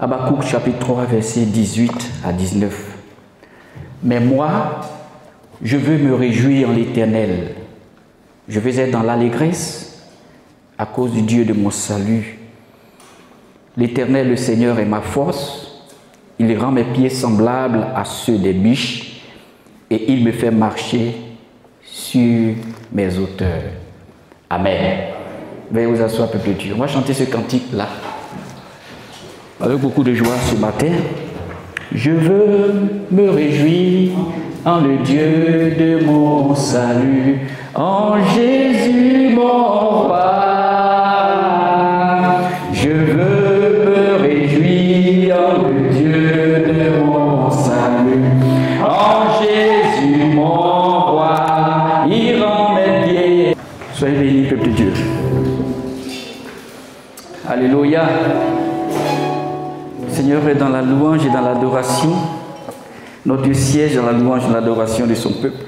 Habakkuk chapitre 3, versets 18 à 19. Mais moi, je veux me réjouir en l'Éternel. Je veux être dans l'allégresse à cause du Dieu de mon salut. L'Éternel, le Seigneur, est ma force. Il rend mes pieds semblables à ceux des biches et il me fait marcher sur mes hauteurs. Amen. Veuillez vous asseoir, peuple de Dieu. On va chanter ce cantique-là avec beaucoup de joie ce matin. Je veux me réjouir en le Dieu de mon salut, en Jésus mon roi. Je veux me réjouir en le Dieu de mon salut, en Jésus mon roi. Il rend mes pieds. Soyez bénis, peuple de Dieu. Alléluia. Le Seigneur est dans la louange et dans l'adoration. Notre Dieu siège dans la louange et l'adoration de son peuple.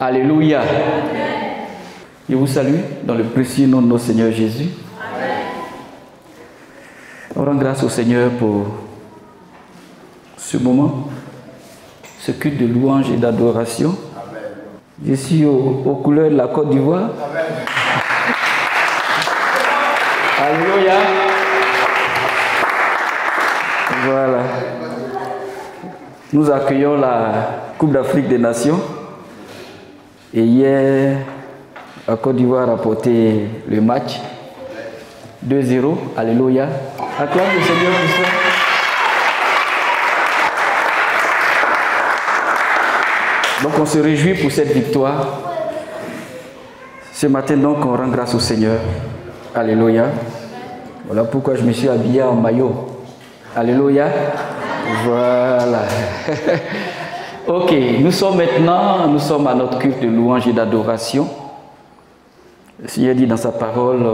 Alléluia. Je vous salue dans le précieux nom de notre Seigneur Jésus. On rend grâce au Seigneur pour ce moment, ce culte de louange et d'adoration. Je suis aux couleurs de la Côte d'Ivoire. Alléluia. Voilà. Nous accueillons la Coupe d'Afrique des Nations. Et hier, la Côte d'Ivoire a porté le match 2-0. Alléluia. Acclame le Seigneur pour ça. Donc on se réjouit pour cette victoire. Ce matin donc on rend grâce au Seigneur. Alléluia. Voilà pourquoi je me suis habillé en maillot. Alléluia. Voilà. Ok, nous sommes à notre culte de louange et d'adoration. Le Seigneur dit dans sa parole,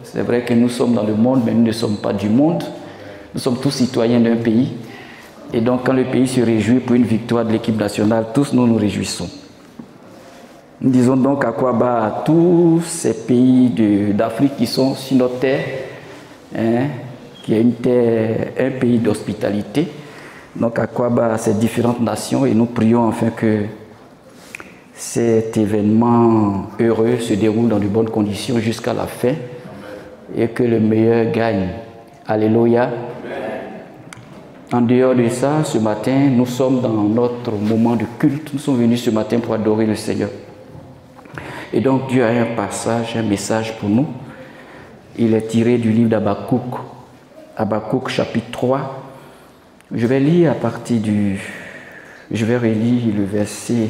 c'est vrai que nous sommes dans le monde, mais nous ne sommes pas du monde. Nous sommes tous citoyens d'un pays. Et donc quand le pays se réjouit pour une victoire de l'équipe nationale, tous nous nous réjouissons. Nous disons donc à Kwaba, à tous ces pays d'Afrique qui sont sur notre terre, qui est une terre, un pays d'hospitalité. Donc à Kwaba, à ces différentes nations, et nous prions afin que cet événement heureux se déroule dans de bonnes conditions jusqu'à la fin et que le meilleur gagne. Alléluia. En dehors de ça, ce matin, nous sommes dans notre moment de culte. Nous sommes venus ce matin pour adorer le Seigneur. Et donc Dieu a un passage, un message pour nous. Il est tiré du livre d'Habakkuk. Habakkuk chapitre 3. Je vais lire à partir je vais relire le verset.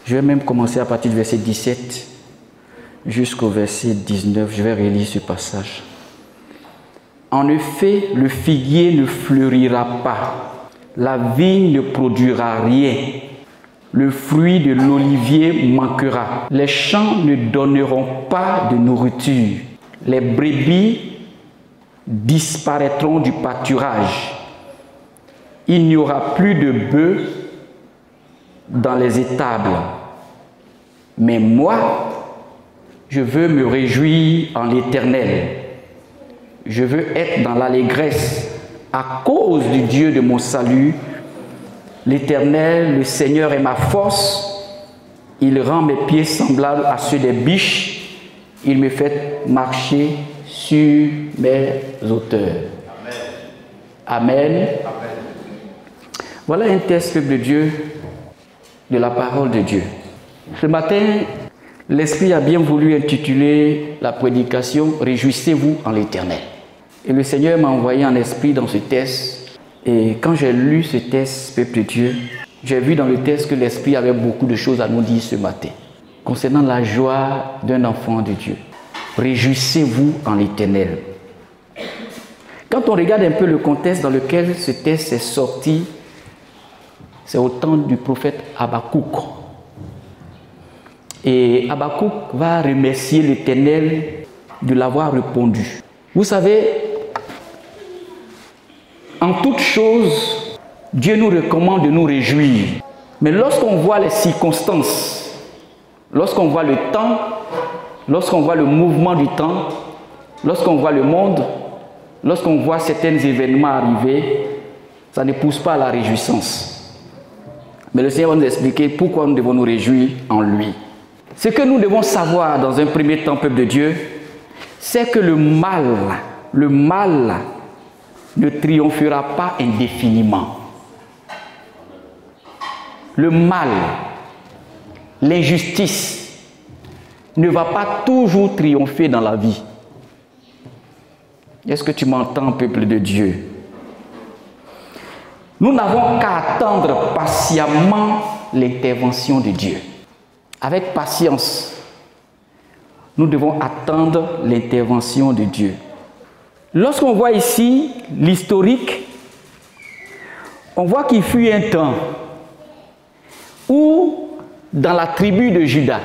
Je vais même commencer à partir du verset 17 jusqu'au verset 19. Je vais relire ce passage. En effet, le figuier ne fleurira pas, la vigne ne produira rien, le fruit de l'olivier manquera, les champs ne donneront pas de nourriture, les brebis disparaîtront du pâturage, il n'y aura plus de bœufs dans les étables. Mais moi, je veux me réjouir en l'Éternel. Je veux être dans l'allégresse à cause du Dieu de mon salut. L'Éternel, le Seigneur est ma force. Il rend mes pieds semblables à ceux des biches. Il me fait marcher sur mes hauteurs. Amen. Amen. Voilà un texte, peuple de Dieu, de la parole de Dieu. Ce matin, l'Esprit a bien voulu intituler la prédication « Réjouissez-vous en l'Éternel ». Et le Seigneur m'a envoyé en esprit dans ce texte. Et quand j'ai lu ce texte, peuple de Dieu, j'ai vu dans le texte que l'Esprit avait beaucoup de choses à nous dire ce matin. Concernant la joie d'un enfant de Dieu. Réjouissez-vous en l'Éternel. Quand on regarde un peu le contexte dans lequel ce texte est sorti, c'est au temps du prophète Habakkuk. Et Habakkuk va remercier l'Éternel de l'avoir répondu. Vous savez, en toute chose, Dieu nous recommande de nous réjouir. Mais lorsqu'on voit les circonstances, lorsqu'on voit le temps, lorsqu'on voit le mouvement du temps, lorsqu'on voit le monde, lorsqu'on voit certains événements arriver, ça ne pousse pas à la réjouissance. Mais le Seigneur va nous expliquer pourquoi nous devons nous réjouir en lui. Ce que nous devons savoir dans un premier temps, peuple de Dieu, c'est que le mal ne triomphera pas indéfiniment. Le mal, l'injustice ne va pas toujours triompher dans la vie. Est-ce que tu m'entends, peuple de Dieu? Nous n'avons qu'à attendre patiemment l'intervention de Dieu. Avec patience, nous devons attendre l'intervention de Dieu. Lorsqu'on voit ici l'historique, on voit qu'il fut un temps où, dans la tribu de Juda,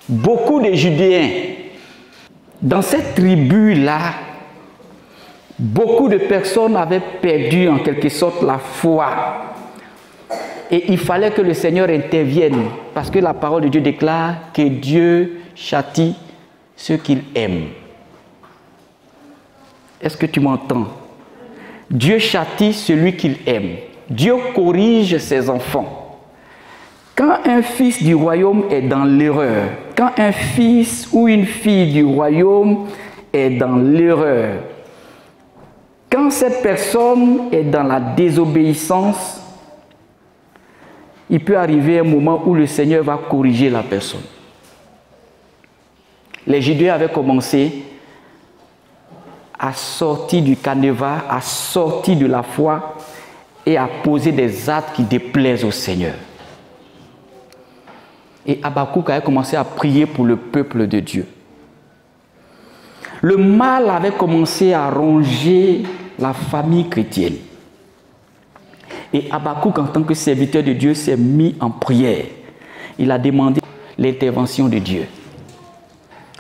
beaucoup de Judéens, dans cette tribu-là, beaucoup de personnes avaient perdu en quelque sorte la foi. Et il fallait que le Seigneur intervienne, parce que la parole de Dieu déclare que Dieu châtie ceux qu'il aime. Est-ce que tu m'entends? Dieu châtie celui qu'il aime. Dieu corrige ses enfants. Quand un fils du royaume est dans l'erreur, quand un fils ou une fille du royaume est dans l'erreur, quand cette personne est dans la désobéissance, il peut arriver un moment où le Seigneur va corriger la personne. Les Judéens avaient commencé à sortir du canevas, à sortir de la foi et à poser des actes qui déplaisent au Seigneur. Et Habakkuk avait commencé à prier pour le peuple de Dieu. Le mal avait commencé à ronger la famille chrétienne. Et Habakkuk, en tant que serviteur de Dieu, s'est mis en prière. Il a demandé l'intervention de Dieu.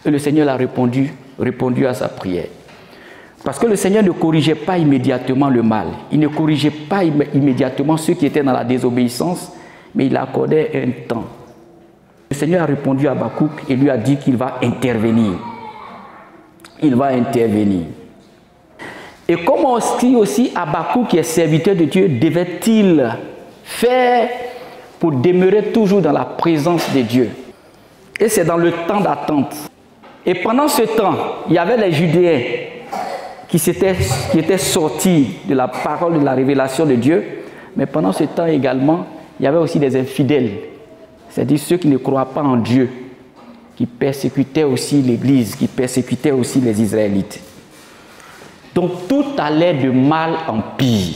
Et le Seigneur a répondu à sa prière. Parce que le Seigneur ne corrigeait pas immédiatement le mal. Il ne corrigeait pas immédiatement ceux qui étaient dans la désobéissance, mais il accordait un temps. Le Seigneur a répondu à Habakkuk et lui a dit qu'il va intervenir. Il va intervenir. Et comment aussi Habakkuk, qui est serviteur de Dieu, devait-il faire pour demeurer toujours dans la présence de Dieu? Et c'est dans le temps d'attente. Et pendant ce temps, il y avait les Judéens qui étaient sortis de la parole, de la révélation de Dieu. Mais pendant ce temps également, il y avait aussi des infidèles. C'est-à-dire ceux qui ne croient pas en Dieu, qui persécutaient aussi l'Église, qui persécutaient aussi les Israélites. Donc tout allait de mal en pire.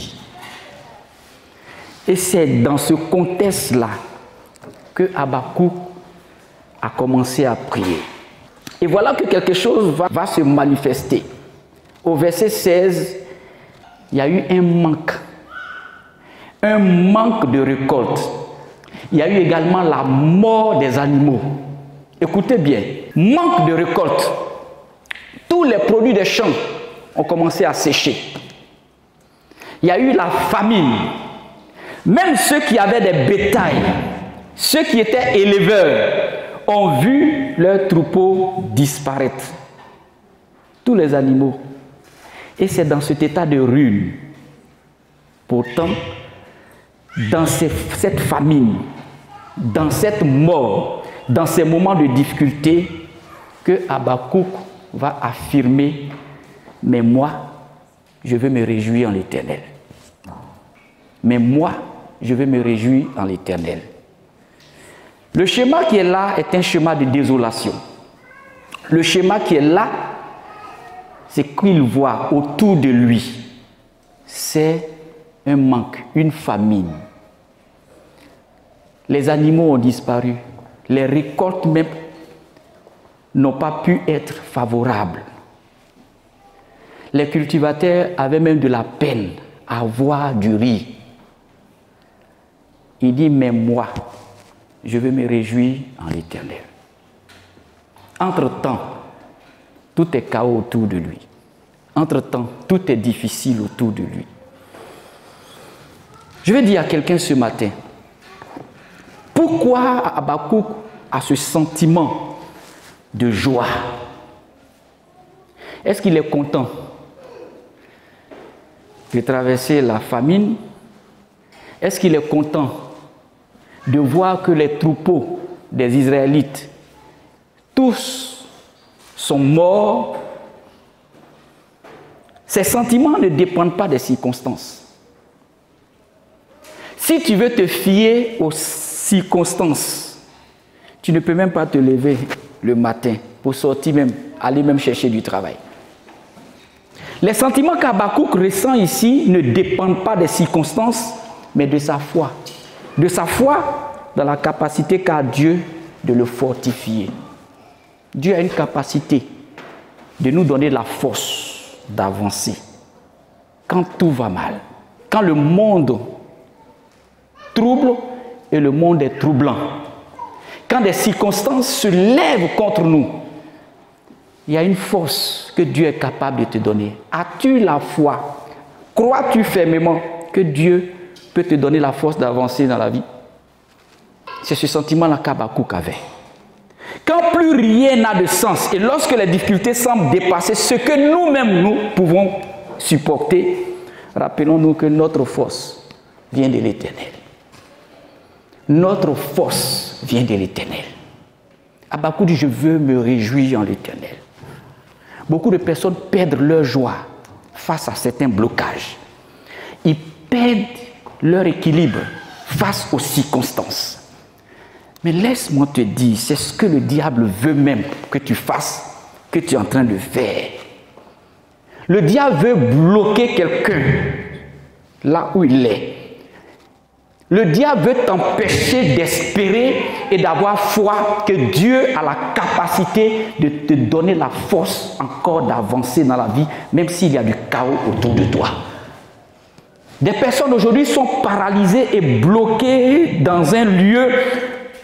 Et c'est dans ce contexte-là que Habakkuk a commencé à prier. Et voilà que quelque chose va se manifester. Au verset 16, il y a eu un manque de récolte. Il y a eu également la mort des animaux. Écoutez bien, manque de récolte. Tous les produits des champs ont commencé à sécher. Il y a eu la famine. Même ceux qui avaient des bétails, ceux qui étaient éleveurs, ont vu leurs troupeaux disparaître. Tous les animaux. Et c'est dans cet état de ruine. Pourtant, dans cette famine, dans cette mort, dans ces moments de difficulté, que Habakkuk va affirmer: mais moi, je veux me réjouir en l'Éternel. Mais moi, je veux me réjouir en l'Éternel. Le schéma qui est là est un schéma de désolation. Le schéma qui est là, c'est qu'il voit autour de lui, c'est un manque, une famine. Les animaux ont disparu. Les récoltes même n'ont pas pu être favorables. Les cultivateurs avaient même de la peine à avoir du riz. Il dit: mais moi, je veux me réjouir en l'Éternel. Entre-temps, tout est chaos autour de lui. Entre-temps, tout est difficile autour de lui. Je vais dire à quelqu'un ce matin, pourquoi Habakkuk a ce sentiment de joie? Est-ce qu'il est content? de traverser la famine, est-ce qu'il est content de voir que les troupeaux des Israélites, tous sont morts? Ces sentiments ne dépendent pas des circonstances. Si tu veux te fier aux circonstances, tu ne peux même pas te lever le matin pour sortir même, aller même chercher du travail. Les sentiments qu'Habakkuk ressent ici ne dépendent pas des circonstances, mais de sa foi. De sa foi dans la capacité qu'a Dieu de le fortifier. Dieu a une capacité de nous donner la force d'avancer. Quand tout va mal, quand le monde trouble et le monde est troublant, quand des circonstances se lèvent contre nous, il y a une force que Dieu est capable de te donner. As-tu la foi? Crois-tu fermement que Dieu peut te donner la force d'avancer dans la vie? C'est ce sentiment-là qu'Habakkuk avait. Quand plus rien n'a de sens et lorsque les difficultés semblent dépasser ce que nous-mêmes nous pouvons supporter, rappelons-nous que notre force vient de l'Éternel. Notre force vient de l'Éternel. Habakkuk dit, je veux me réjouir en l'Éternel. Beaucoup de personnes perdent leur joie face à certains blocages. Ils perdent leur équilibre face aux circonstances. Mais laisse-moi te dire, c'est ce que le diable veut même que tu fasses, que tu es en train de faire. Le diable veut bloquer quelqu'un là où il est. Le diable veut t'empêcher d'espérer et d'avoir foi que Dieu a la capacité de te donner la force encore d'avancer dans la vie, même s'il y a du chaos autour de toi. Des personnes aujourd'hui sont paralysées et bloquées dans un lieu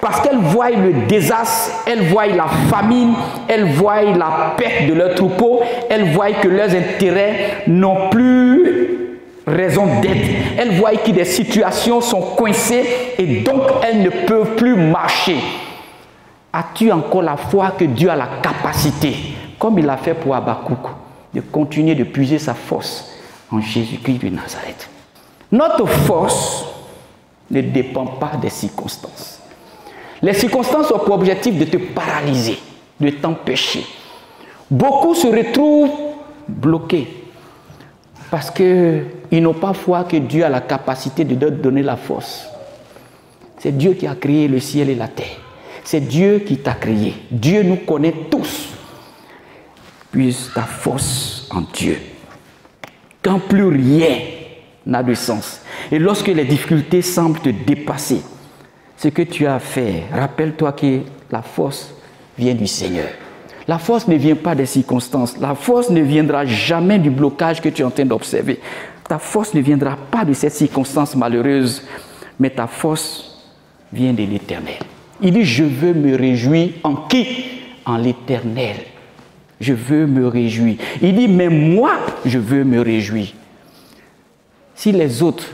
parce qu'elles voient le désastre, elles voient la famine, elles voient la perte de leurs troupeaux, elles voient que leurs intérêts n'ont plus raison d'être. Elles voient que des situations sont coincées et donc elles ne peuvent plus marcher. As-tu encore la foi que Dieu a la capacité, comme il l'a fait pour Habakkuk, de continuer de puiser sa force en Jésus-Christ de Nazareth? Notre force ne dépend pas des circonstances. Les circonstances ont pour objectif de te paralyser, de t'empêcher. Beaucoup se retrouvent bloqués parce qu'ils n'ont pas foi que Dieu a la capacité de leur donner la force. C'est Dieu qui a créé le ciel et la terre. C'est Dieu qui t'a créé. Dieu nous connaît tous. Puise ta force en Dieu. Quand plus rien n'a de sens. Et lorsque les difficultés semblent te dépasser, ce que tu as à faire, rappelle-toi que la force vient du Seigneur. La force ne vient pas des circonstances. La force ne viendra jamais du blocage que tu es en train d'observer. Ta force ne viendra pas de cette circonstance malheureuse, mais ta force vient de l'Éternel. Il dit, je veux me réjouir en qui? En l'Éternel. Je veux me réjouir. Il dit, mais moi, je veux me réjouir. Si les autres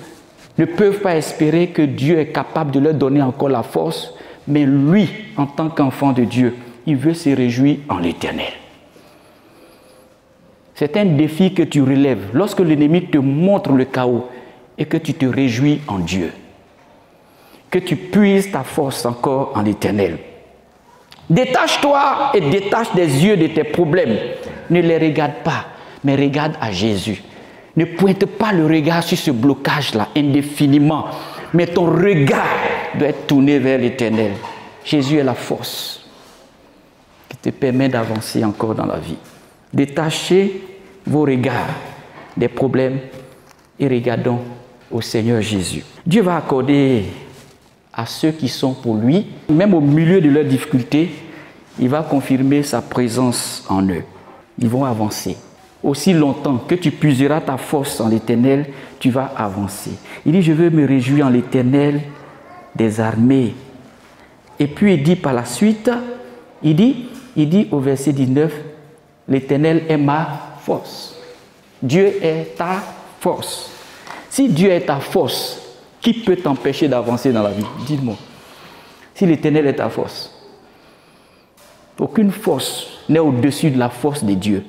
ne peuvent pas espérer que Dieu est capable de leur donner encore la force, mais lui, en tant qu'enfant de Dieu, il veut se réjouir en l'Éternel. C'est un défi que tu relèves lorsque l'ennemi te montre le chaos et que tu te réjouis en Dieu. Que tu puises ta force encore en l'Éternel. Détache-toi et détache des yeux de tes problèmes. Ne les regarde pas, mais regarde à Jésus. Ne pointe pas le regard sur ce blocage-là indéfiniment, mais ton regard doit être tourné vers l'Éternel. Jésus est la force qui te permet d'avancer encore dans la vie. Détachez vos regards des problèmes et regardons au Seigneur Jésus. Dieu va accorder à ceux qui sont pour lui, même au milieu de leurs difficultés, il va confirmer sa présence en eux. Ils vont avancer. Aussi longtemps que tu puiseras ta force en l'Éternel, tu vas avancer. Il dit, je veux me réjouir en l'Éternel des armées. Et puis il dit par la suite, il dit au verset 19, l'Éternel est ma force. Dieu est ta force. Si Dieu est ta force, qui peut t'empêcher d'avancer dans la vie? Dis-moi. Si l'Éternel est ta force, aucune force n'est au-dessus de la force de Dieu.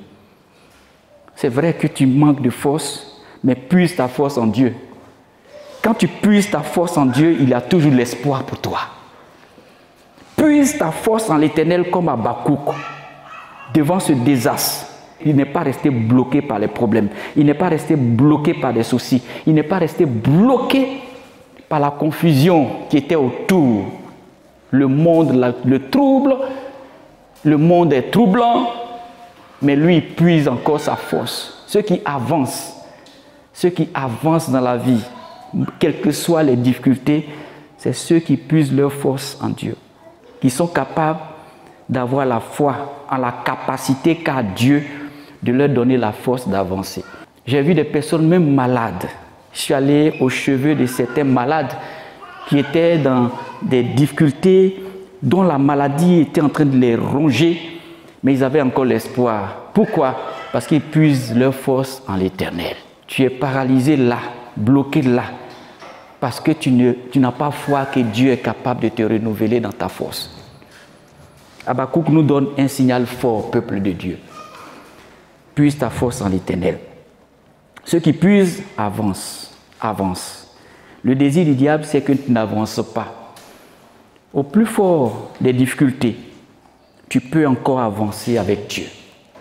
C'est vrai que tu manques de force, mais puise ta force en Dieu. Quand tu puises ta force en Dieu, il y a toujours l'espoir pour toi. Puise ta force en l'Éternel comme Habakkuk. Devant ce désastre, il n'est pas resté bloqué par les problèmes. Il n'est pas resté bloqué par des soucis. Il n'est pas resté bloqué par la confusion qui était autour. Le monde le trouble, le monde est troublant, mais lui il puise encore sa force. Ceux qui avancent dans la vie, quelles que soient les difficultés, c'est ceux qui puisent leur force en Dieu, qui sont capables d'avoir la foi en la capacité qu'a Dieu de leur donner la force d'avancer. J'ai vu des personnes même malades. Je suis allé au chevet de certains malades qui étaient dans des difficultés, dont la maladie était en train de les ronger, mais ils avaient encore l'espoir. Pourquoi? Parce qu'ils puisent leur force en l'Éternel. Tu es paralysé là, bloqué là, parce que tu n'as pas foi que Dieu est capable de te renouveler dans ta force. Habakkuk nous donne un signal fort, peuple de Dieu. Puise ta force en l'Éternel. Ceux qui puisent avancent, avancent. Le désir du diable, c'est que tu n'avances pas. Au plus fort des difficultés, tu peux encore avancer avec Dieu.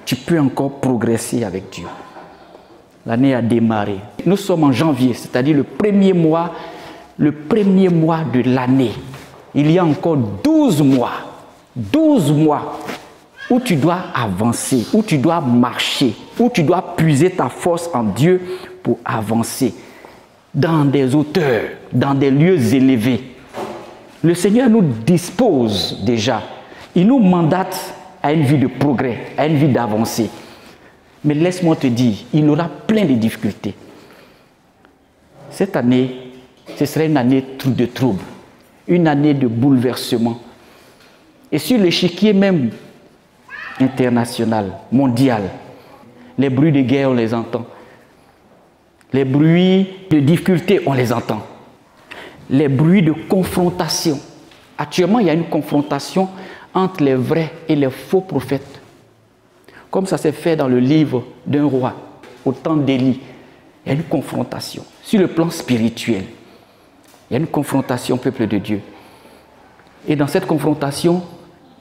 Tu peux encore progresser avec Dieu. L'année a démarré. Nous sommes en janvier, c'est-à-dire le premier mois de l'année. Il y a encore 12 mois. 12 mois où tu dois avancer, où tu dois marcher, où tu dois puiser ta force en Dieu pour avancer dans des hauteurs, dans des lieux élevés. Le Seigneur nous dispose déjà. Il nous mandate à une vie de progrès, à une vie d'avancée. Mais laisse-moi te dire, il aura plein de difficultés. Cette année, ce serait une année de trouble, une année de bouleversement. Et sur l'échiquier même international, mondial, les bruits de guerre, on les entend. Les bruits de difficultés, on les entend. Les bruits de confrontation. Actuellement, il y a une confrontation entre les vrais et les faux prophètes. Comme ça s'est fait dans le livre d'un roi, au temps d'Élie. Il y a une confrontation. Sur le plan spirituel, il y a une confrontation, peuple de Dieu. Et dans cette confrontation,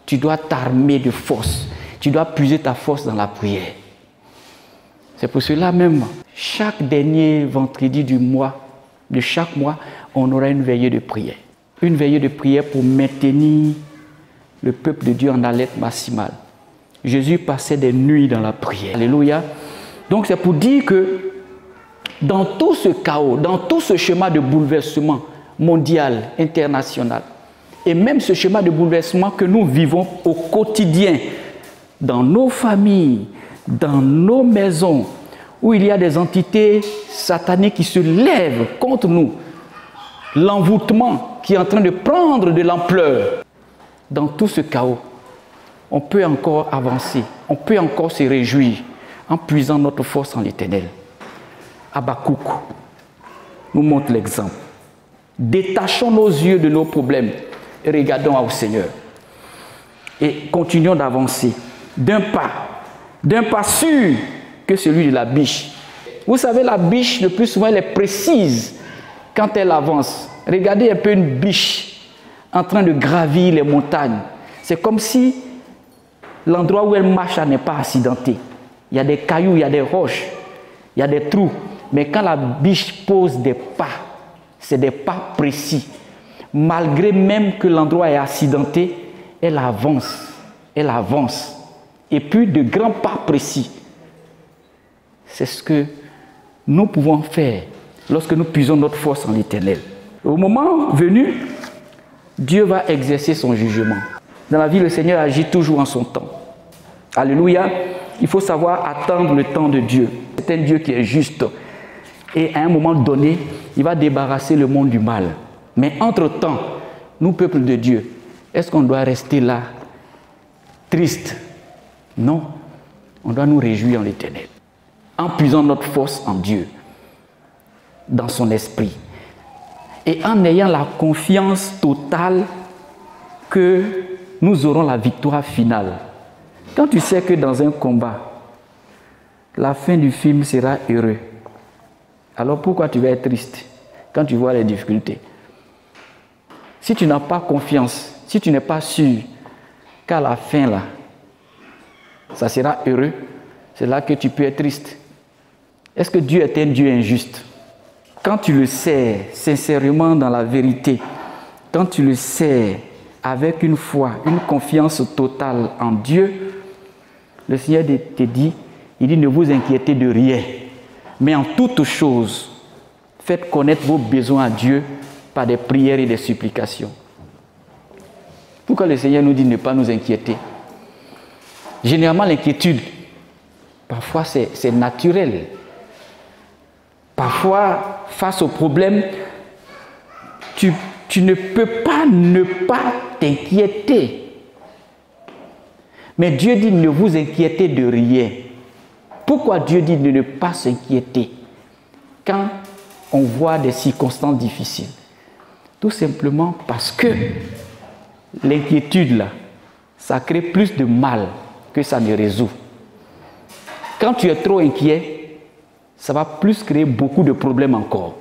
tu dois t'armer de force. Tu dois puiser ta force dans la prière. C'est pour cela même, chaque dernier vendredi de chaque mois, on aura une veillée de prière. Une veillée de prière pour maintenir le peuple de Dieu en alerte maximale. Jésus passait des nuits dans la prière. Alléluia. Donc c'est pour dire que dans tout ce chaos, dans tout ce schéma de bouleversement mondial, international, et même ce schéma de bouleversement que nous vivons au quotidien, dans nos familles, dans nos maisons, où il y a des entités sataniques qui se lèvent contre nous, l'envoûtement qui est en train de prendre de l'ampleur. Dans tout ce chaos, on peut encore avancer, on peut encore se réjouir en puisant notre force en l'Éternel. Habakkuk nous montre l'exemple. Détachons nos yeux de nos problèmes et regardons au Seigneur. Et continuons d'avancer d'un pas sûr que celui de la biche. Vous savez, la biche, le plus souvent, elle est précise quand elle avance. Regardez un peu une biche en train de gravir les montagnes. C'est comme si l'endroit où elle marche n'est pas accidenté. Il y a des cailloux, il y a des roches, il y a des trous. Mais quand la biche pose des pas, c'est des pas précis. Malgré même que l'endroit est accidenté, elle avance. Elle avance. Et puis de grands pas précis. C'est ce que nous pouvons faire lorsque nous puisons notre force en l'Éternel. Au moment venu, Dieu va exercer son jugement. Dans la vie, le Seigneur agit toujours en son temps. Alléluia. Il faut savoir attendre le temps de Dieu. C'est un Dieu qui est juste. Et à un moment donné, il va débarrasser le monde du mal. Mais entre-temps, nous, peuple de Dieu, est-ce qu'on doit rester là, triste? Non. On doit nous réjouir en l'Éternel. En puisant notre force en Dieu, dans son esprit. Et en ayant la confiance totale que nous aurons la victoire finale. Quand tu sais que dans un combat, la fin du film sera heureuse, alors pourquoi tu vas être triste quand tu vois les difficultés? Si tu n'as pas confiance, si tu n'es pas sûr qu'à la fin, là, ça sera heureux, c'est là que tu peux être triste. Est-ce que Dieu est un Dieu injuste? Quand tu le sais sincèrement dans la vérité, quand tu le sais avec une foi, une confiance totale en Dieu, le Seigneur te dit, il dit, ne vous inquiétez de rien, mais en toutes choses, faites connaître vos besoins à Dieu par des prières et des supplications. Pourquoi le Seigneur nous dit de ne pas nous inquiéter? Généralement, l'inquiétude, parfois c'est naturel. Parfois, face aux problèmes, tu ne peux pas ne pas t'inquiéter. Mais Dieu dit ne vous inquiétez de rien. Pourquoi Dieu dit de ne pas s'inquiéter quand on voit des circonstances difficiles? Tout simplement parce que l'inquiétude, là, ça crée plus de mal que ça ne résout. Quand tu es trop inquiet, ça va plus créer beaucoup de problèmes encore.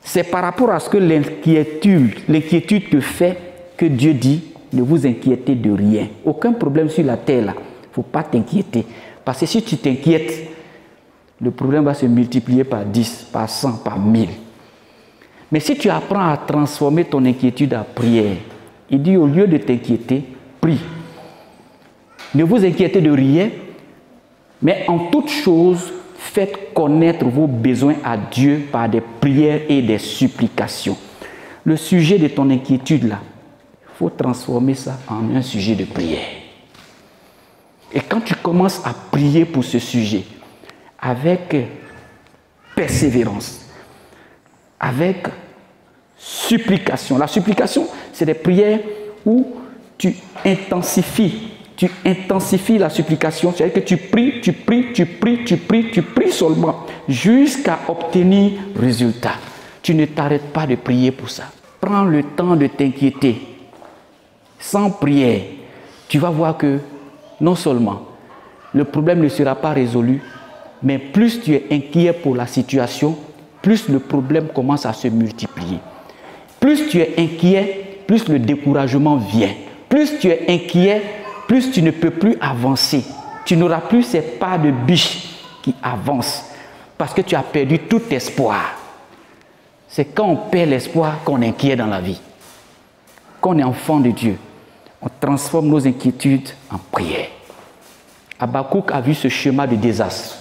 C'est par rapport à ce que l'inquiétude te fait que Dieu dit, ne vous inquiétez de rien. Aucun problème sur la terre, là, il ne faut pas t'inquiéter. Parce que si tu t'inquiètes, le problème va se multiplier par 10, par 100, par 1000. Mais si tu apprends à transformer ton inquiétude en prière, il dit au lieu de t'inquiéter, prie. Ne vous inquiétez de rien, mais en toute chose, faites connaître vos besoins à Dieu par des prières et des supplications. Le sujet de ton inquiétude, là, il faut transformer ça en un sujet de prière. Et quand tu commences à prier pour ce sujet, avec persévérance, avec supplication. La supplication, c'est des prières où tu intensifies la supplication. C'est-à-dire que tu pries seulement jusqu'à obtenir résultat. Tu ne t'arrêtes pas de prier pour ça. Prends le temps de t'inquiéter. Sans prière, tu vas voir que non seulement le problème ne sera pas résolu, mais plus tu es inquiet pour la situation, plus le problème commence à se multiplier. Plus tu es inquiet, plus le découragement vient. Plus tu es inquiet, plus tu ne peux plus avancer. Tu n'auras plus ces pas de biche qui avancent parce que tu as perdu tout espoir. C'est quand on perd l'espoir qu'on est inquiet dans la vie. Quand on est enfant de Dieu, on transforme nos inquiétudes en prière. Habakkuk a vu ce chemin de désastre.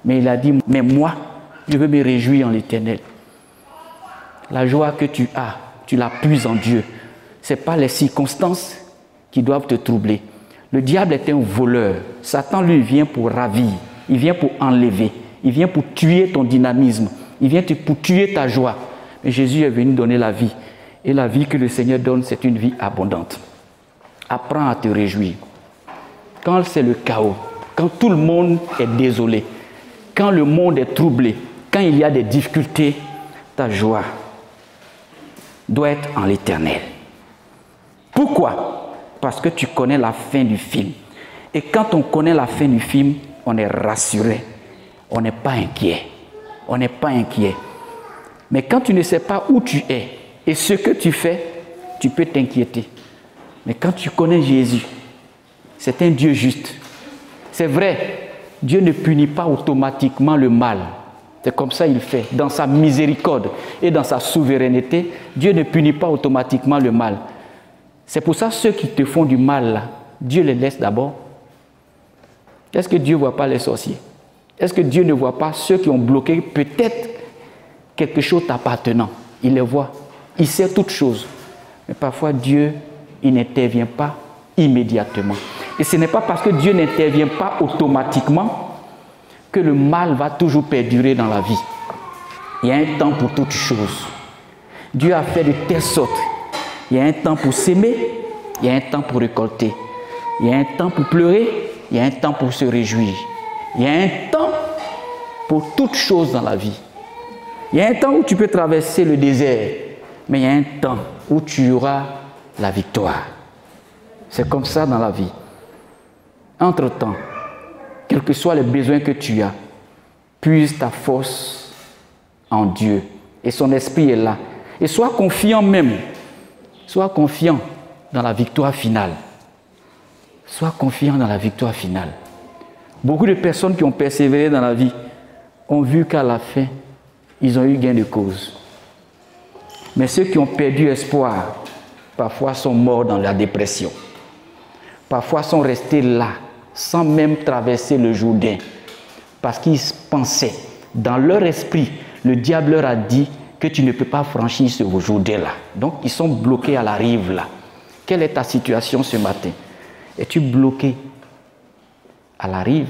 Mais il a dit, mais moi, je veux me réjouir en l'Éternel. La joie que tu as, tu la puises en Dieu. Ce n'est pas les circonstances qui doivent te troubler. Le diable est un voleur. Satan, lui, vient pour ravir. Il vient pour enlever. Il vient pour tuer ton dynamisme. Il vient pour tuer ta joie. Mais Jésus est venu donner la vie. Et la vie que le Seigneur donne, c'est une vie abondante. Apprends à te réjouir. Quand c'est le chaos, quand tout le monde est désolé, quand le monde est troublé, quand il y a des difficultés, ta joie doit être en l'Éternel. Pourquoi? Parce que tu connais la fin du film. Et quand on connaît la fin du film, on est rassuré. On n'est pas inquiet. On n'est pas inquiet. Mais quand tu ne sais pas où tu es et ce que tu fais, tu peux t'inquiéter. Mais quand tu connais Jésus, c'est un Dieu juste. C'est vrai, Dieu ne punit pas automatiquement le mal. C'est comme ça qu'il fait. Dans sa miséricorde et dans sa souveraineté, Dieu ne punit pas automatiquement le mal. C'est pour ça que ceux qui te font du mal, là, Dieu les laisse d'abord. Est-ce que Dieu ne voit pas les sorciers? Est-ce que Dieu ne voit pas ceux qui ont bloqué peut-être quelque chose t'appartenant? Il les voit. Il sait toutes choses. Mais parfois, Dieu, il n'intervient pas immédiatement. Et ce n'est pas parce que Dieu n'intervient pas automatiquement que le mal va toujours perdurer dans la vie. Il y a un temps pour toutes choses. Dieu a fait de telle sorte. Il y a un temps pour s'aimer, il y a un temps pour récolter. Il y a un temps pour pleurer, il y a un temps pour se réjouir. Il y a un temps pour toutes choses dans la vie. Il y a un temps où tu peux traverser le désert, mais il y a un temps où tu auras la victoire. C'est comme ça dans la vie. Entre-temps, quels que soient les besoins que tu as, puise ta force en Dieu. Et son esprit est là. Et sois confiant même. Sois confiant dans la victoire finale. Sois confiant dans la victoire finale. Beaucoup de personnes qui ont persévéré dans la vie ont vu qu'à la fin, ils ont eu gain de cause. Mais ceux qui ont perdu espoir, parfois sont morts dans la dépression. Parfois sont restés là, sans même traverser le Jourdain. Parce qu'ils pensaient, dans leur esprit, le diable leur a dit que tu ne peux pas franchir ce Jourdain-là. Donc, ils sont bloqués à la rive là. Quelle est ta situation ce matin? Es-tu bloqué à la rive,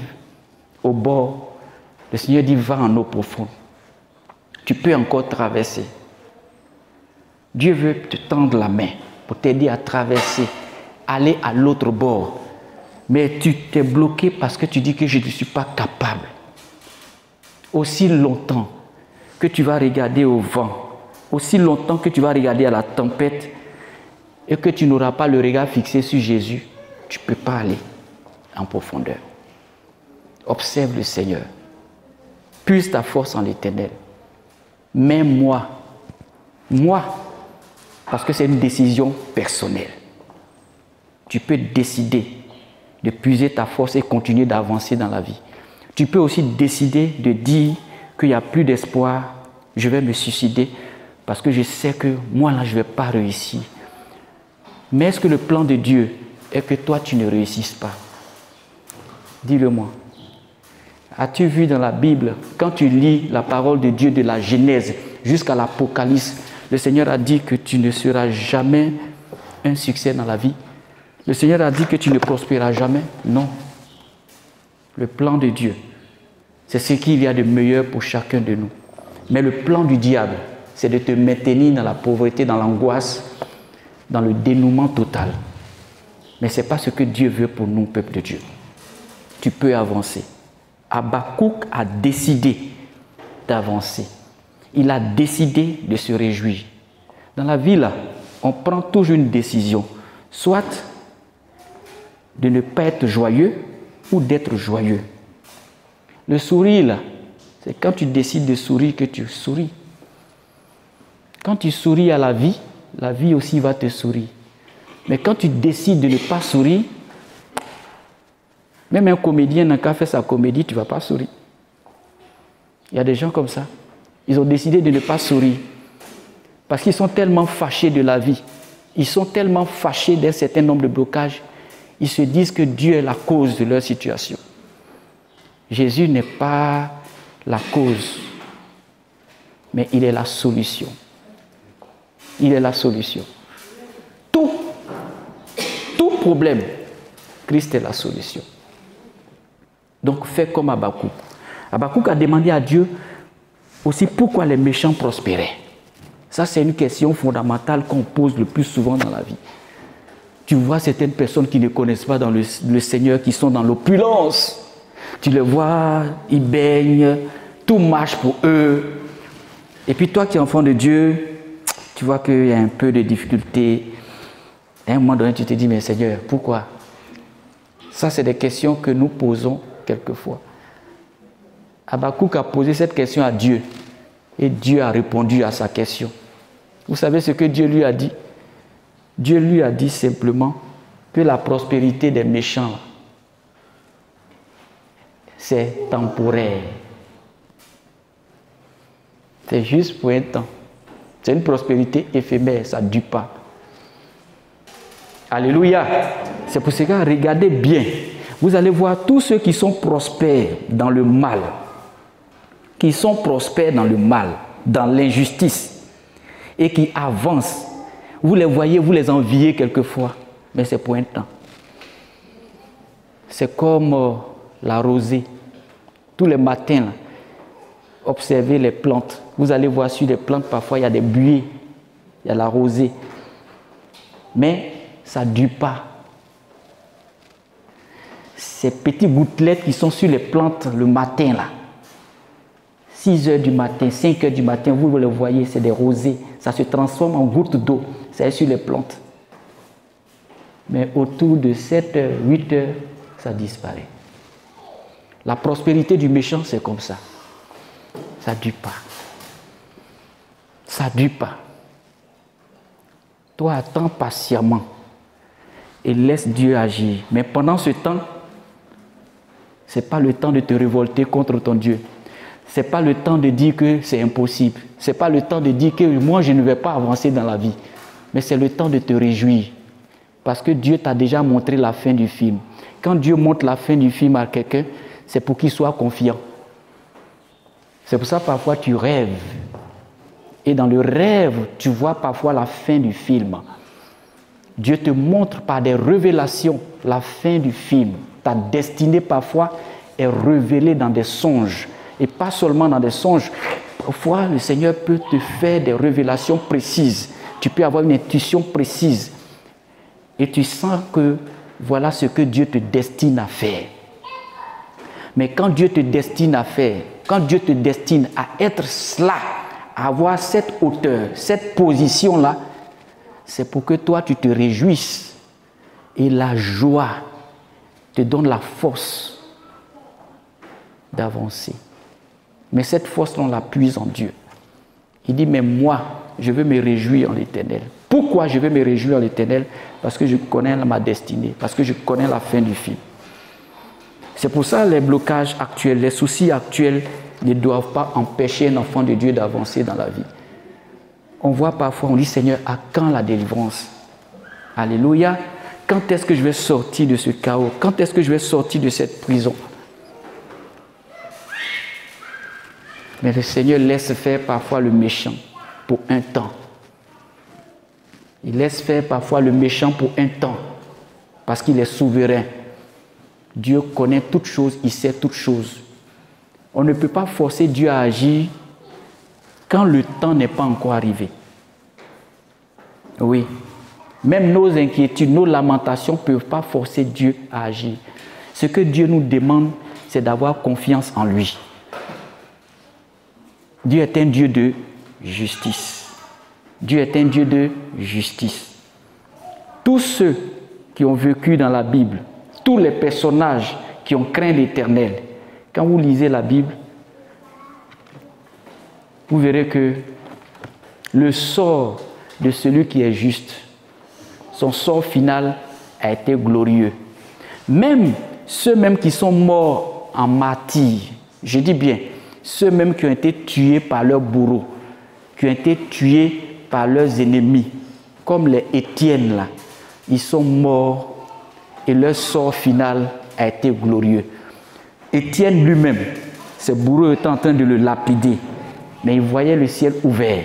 au bord? Le Seigneur dit, va en eau profonde. Tu peux encore traverser. Dieu veut te tendre la main pour t'aider à traverser, aller à l'autre bord. Mais tu t'es bloqué parce que tu dis que je ne suis pas capable. Aussi longtemps que tu vas regarder au vent, aussi longtemps que tu vas regarder à la tempête et que tu n'auras pas le regard fixé sur Jésus, tu ne peux pas aller en profondeur. Observe le Seigneur. Puise ta force en l'Éternel. Mais moi, parce que c'est une décision personnelle. Tu peux décider de puiser ta force et continuer d'avancer dans la vie. Tu peux aussi décider de dire qu'il n'y a plus d'espoir, je vais me suicider parce que je sais que moi là je ne vais pas réussir. Mais est-ce que le plan de Dieu est que toi tu ne réussisses pas? Dis-le-moi. As-tu vu dans la Bible, quand tu lis la parole de Dieu de la Genèse jusqu'à l'Apocalypse, le Seigneur a dit que tu ne seras jamais un succès dans la vie? Le Seigneur a dit que tu ne prospéreras jamais? Non. Le plan de Dieu, c'est ce qu'il y a de meilleur pour chacun de nous. Mais le plan du diable, c'est de te maintenir dans la pauvreté, dans l'angoisse, dans le dénouement total. Mais ce n'est pas ce que Dieu veut pour nous, peuple de Dieu. Tu peux avancer. Habakkuk a décidé d'avancer. Il a décidé de se réjouir. Dans la vie, là, on prend toujours une décision. Soit de ne pas être joyeux ou d'être joyeux. Le sourire, là, c'est quand tu décides de sourire que tu souris. Quand tu souris à la vie aussi va te sourire. Mais quand tu décides de ne pas sourire, même un comédien n'a qu'à faire sa comédie, tu ne vas pas sourire. Il y a des gens comme ça. Ils ont décidé de ne pas sourire. Parce qu'ils sont tellement fâchés de la vie. Ils sont tellement fâchés d'un certain nombre de blocages. Ils se disent que Dieu est la cause de leur situation. Jésus n'est pas la cause, mais il est la solution. Il est la solution. Tout problème, Christ est la solution. Donc fais comme Habakkuk. Habakkuk a demandé à Dieu aussi pourquoi les méchants prospéraient. Ça, c'est une question fondamentale qu'on pose le plus souvent dans la vie. Tu vois certaines personnes qui ne connaissent pas dans le Seigneur, qui sont dans l'opulence. Tu les vois, ils baignent, tout marche pour eux. Et puis toi qui es enfant de Dieu, tu vois qu'il y a un peu de difficulté. À un moment donné, tu te dis, mais Seigneur, pourquoi? Ça, c'est des questions que nous posons quelquefois. Habakkuk a posé cette question à Dieu. Et Dieu a répondu à sa question. Vous savez ce que Dieu lui a dit? Dieu lui a dit simplement que la prospérité des méchants, c'est temporaire. C'est juste pour un temps. C'est une prospérité éphémère, ça ne dure pas. Alléluia. C'est pour ça que regardez bien. Vous allez voir tous ceux qui sont prospères dans le mal, qui sont prospères dans le mal, dans l'injustice, et qui avancent. Vous les voyez, vous les enviez quelquefois, mais c'est pour un temps. C'est comme la rosée. Tous les matins, là, observez les plantes. Vous allez voir sur les plantes, parfois il y a des buées, il y a la rosée. Mais ça ne dure pas. Ces petites gouttelettes qui sont sur les plantes le matin, là, 6 heures du matin, 5 heures du matin, vous le voyez, c'est des rosées. Ça se transforme en gouttes d'eau. C'est sur les plantes. Mais autour de 7 heures, 8 heures, ça disparaît. La prospérité du méchant, c'est comme ça. ça ne dure pas. Ça ne dure pas. Toi, attends patiemment et laisse Dieu agir. Mais pendant ce temps, ce n'est pas le temps de te révolter contre ton Dieu. Ce n'est pas le temps de dire que c'est impossible. Ce n'est pas le temps de dire que moi, je ne vais pas avancer dans la vie. Mais c'est le temps de te réjouir. Parce que Dieu t'a déjà montré la fin du film. Quand Dieu montre la fin du film à quelqu'un, c'est pour qu'il soit confiant. C'est pour ça que parfois tu rêves. Et dans le rêve, tu vois parfois la fin du film. Dieu te montre par des révélations la fin du film. Ta destinée parfois est révélée dans des songes. Et pas seulement dans des songes. Parfois, le Seigneur peut te faire des révélations précises. Tu peux avoir une intuition précise. Et tu sens que voilà ce que Dieu te destine à faire. Mais quand Dieu te destine à faire, quand Dieu te destine à être cela, à avoir cette hauteur, cette position-là, c'est pour que toi, tu te réjouisses. Et la joie te donne la force d'avancer. Mais cette force, on la puise en Dieu. Il dit, mais moi, je veux me réjouir en l'Éternel. Pourquoi je veux me réjouir en l'Éternel? Parce que je connais ma destinée, parce que je connais la fin du film. C'est pour ça que les blocages actuels, les soucis actuels ne doivent pas empêcher un enfant de Dieu d'avancer dans la vie. On voit parfois, on dit, Seigneur, à quand la délivrance? Alléluia. Quand est-ce que je vais sortir de ce chaos? Quand est-ce que je vais sortir de cette prison? Mais le Seigneur laisse faire parfois le méchant pour un temps. Il laisse faire parfois le méchant pour un temps, parce qu'il est souverain. Dieu connaît toutes choses, il sait toutes choses. On ne peut pas forcer Dieu à agir quand le temps n'est pas encore arrivé. Oui, même nos inquiétudes, nos lamentations ne peuvent pas forcer Dieu à agir. Ce que Dieu nous demande, c'est d'avoir confiance en lui. Dieu est un Dieu de justice. Dieu est un Dieu de justice. Tous ceux qui ont vécu dans la Bible, tous les personnages qui ont craint l'Éternel, quand vous lisez la Bible, vous verrez que le sort de celui qui est juste, son sort final a été glorieux. Même ceux mêmes qui sont morts en martyrs, je dis bien, ceux mêmes qui ont été tués par leurs bourreaux, qui ont été tués par leurs ennemis, comme les Étienne là, ils sont morts et leur sort final a été glorieux. Étienne lui-même, ses bourreaux étaient en train de le lapider, mais il voyait le ciel ouvert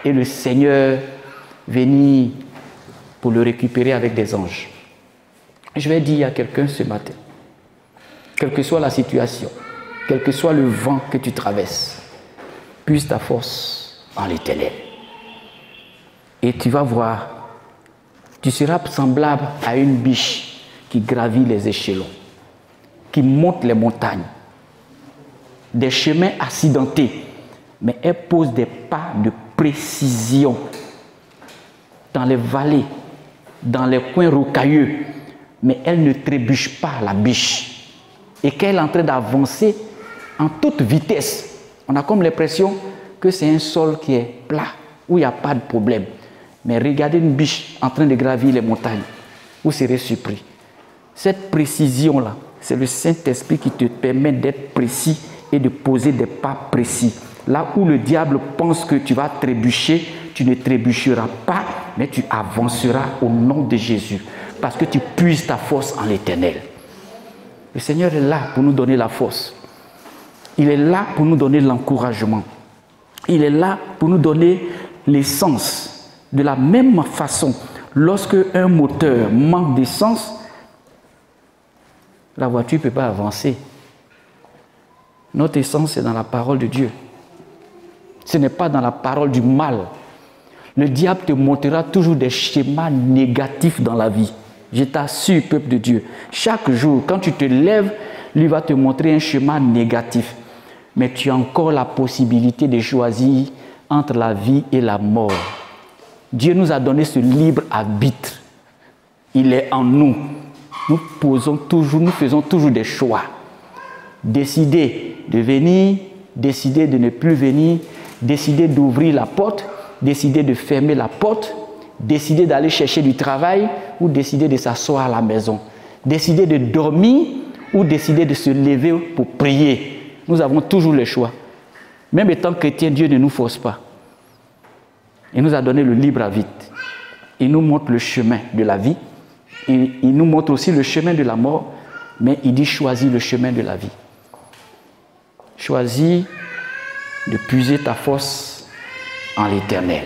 et le Seigneur venir pour le récupérer avec des anges. Je vais dire à quelqu'un ce matin, quelle que soit la situation, quel que soit le vent que tu traverses, puise ta force en l'Éternel. Et tu vas voir, tu seras semblable à une biche qui gravit les échelons, qui monte les montagnes, des chemins accidentés, mais elle pose des pas de précision dans les vallées, dans les coins rocailleux, mais elle ne trébuche pas la biche. Et qu'elle est en train d'avancer en toute vitesse, on a comme l'impression que c'est un sol qui est plat, où il n'y a pas de problème. Mais regardez une biche en train de gravir les montagnes, vous serez surpris. Cette précision-là, c'est le Saint-Esprit qui te permet d'être précis et de poser des pas précis. Là où le diable pense que tu vas trébucher, tu ne trébucheras pas, mais tu avanceras au nom de Jésus. Parce que tu puises ta force en l'Éternel. Le Seigneur est là pour nous donner la force. Il est là pour nous donner l'encouragement. Il est là pour nous donner l'essence. De la même façon, lorsque un moteur manque d'essence, la voiture ne peut pas avancer. Notre essence est dans la parole de Dieu. Ce n'est pas dans la parole du mal. Le diable te montrera toujours des schémas négatifs dans la vie. Je t'assure, peuple de Dieu, chaque jour, quand tu te lèves, lui va te montrer un schéma négatif. Mais tu as encore la possibilité de choisir entre la vie et la mort. Dieu nous a donné ce libre arbitre. Il est en nous. Nous faisons toujours des choix. Décider de venir décider de ne plus venir, décider d'ouvrir la porte, décider de fermer la porte, décider d'aller chercher du travail ou décider de s'asseoir à la maison, décider de dormir ou décider de se lever pour prier. Nous avons toujours le choix. Même étant chrétien, Dieu ne nous force pas. Il nous a donné le libre arbitre. Il nous montre le chemin de la vie. Il nous montre aussi le chemin de la mort, mais il dit choisis le chemin de la vie. Choisis de puiser ta force en l'Éternel.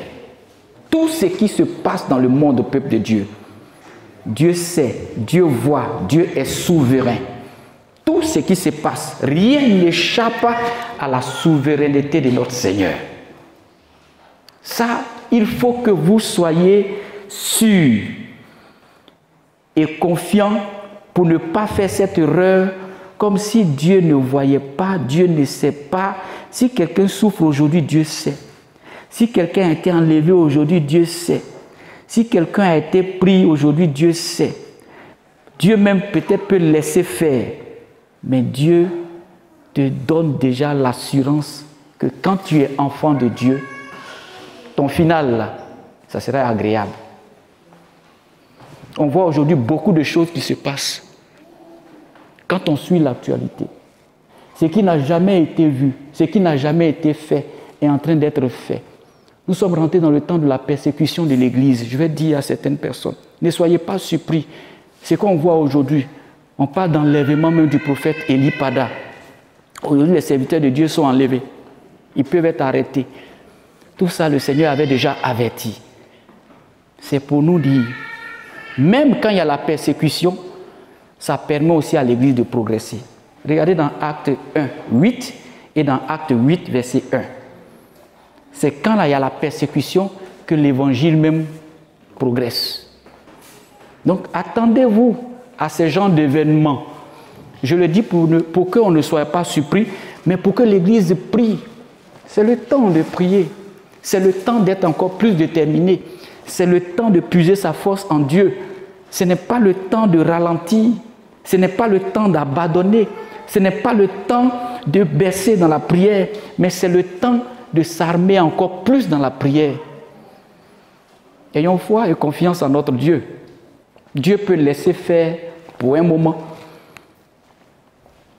Tout ce qui se passe dans le monde au peuple de Dieu, Dieu sait, Dieu voit, Dieu est souverain. Tout ce qui se passe, rien n'échappe à la souveraineté de notre Seigneur. Ça, il faut que vous soyez sûrs et confiants pour ne pas faire cette erreur comme si Dieu ne voyait pas, Dieu ne sait pas. Si quelqu'un souffre aujourd'hui, Dieu sait. Si quelqu'un a été enlevé aujourd'hui, Dieu sait. Si quelqu'un a été pris aujourd'hui, Dieu sait. Dieu même peut-être peut laisser faire. Mais Dieu te donne déjà l'assurance que quand tu es enfant de Dieu, ton final, là, ça sera agréable. On voit aujourd'hui beaucoup de choses qui se passent. Quand on suit l'actualité, ce qui n'a jamais été vu, ce qui n'a jamais été fait est en train d'être fait. Nous sommes rentrés dans le temps de la persécution de l'Église. Je vais dire à certaines personnes, ne soyez pas surpris. Ce qu'on voit aujourd'hui, on parle d'enlèvement même du prophète Élie Pada. Aujourd'hui, les serviteurs de Dieu sont enlevés. Ils peuvent être arrêtés. Tout ça, le Seigneur avait déjà averti. C'est pour nous dire, même quand il y a la persécution, ça permet aussi à l'Église de progresser. Regardez dans Acte 1, 8 et dans Acte 8, verset 1. C'est quand là, il y a la persécution que l'Évangile même progresse. Donc, attendez-vous à ce genre d'événements. Je le dis pour qu'on ne soit pas surpris, mais pour que l'Église prie. C'est le temps de prier. C'est le temps d'être encore plus déterminé. C'est le temps de puiser sa force en Dieu. Ce n'est pas le temps de ralentir. Ce n'est pas le temps d'abandonner. Ce n'est pas le temps de baisser dans la prière, mais c'est le temps de s'armer encore plus dans la prière. Ayons foi et confiance en notre Dieu. Dieu peut laisser faire pour un moment,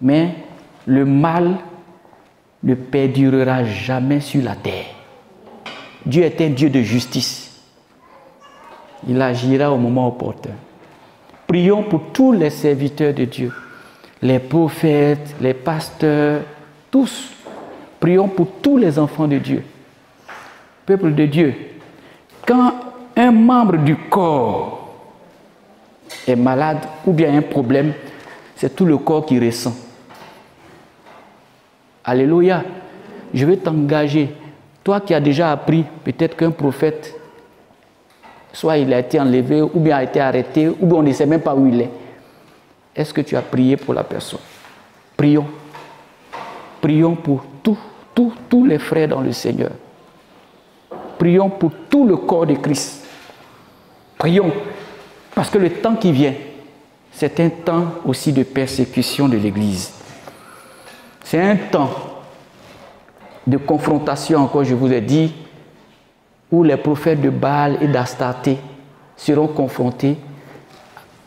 mais le mal ne perdurera jamais sur la terre. Dieu est un Dieu de justice. Il agira au moment opportun. Prions pour tous les serviteurs de Dieu, les prophètes, les pasteurs, tous. Prions pour tous les enfants de Dieu. Peuple de Dieu, quand un membre du corps est malade ou bien un problème, c'est tout le corps qui ressent. Alléluia. Je vais t'engager. Toi qui as déjà appris peut-être qu'un prophète, soit il a été enlevé, ou bien a été arrêté, ou bien on ne sait même pas où il est. Est-ce que tu as prié pour la personne? Prions. Prions pour tous les frères dans le Seigneur. Prions pour tout le corps de Christ. Prions. Parce que le temps qui vient, c'est un temps aussi de persécution de l'Église. C'est un temps de confrontation, encore je vous ai dit, où les prophètes de Baal et d'Astarté seront confrontés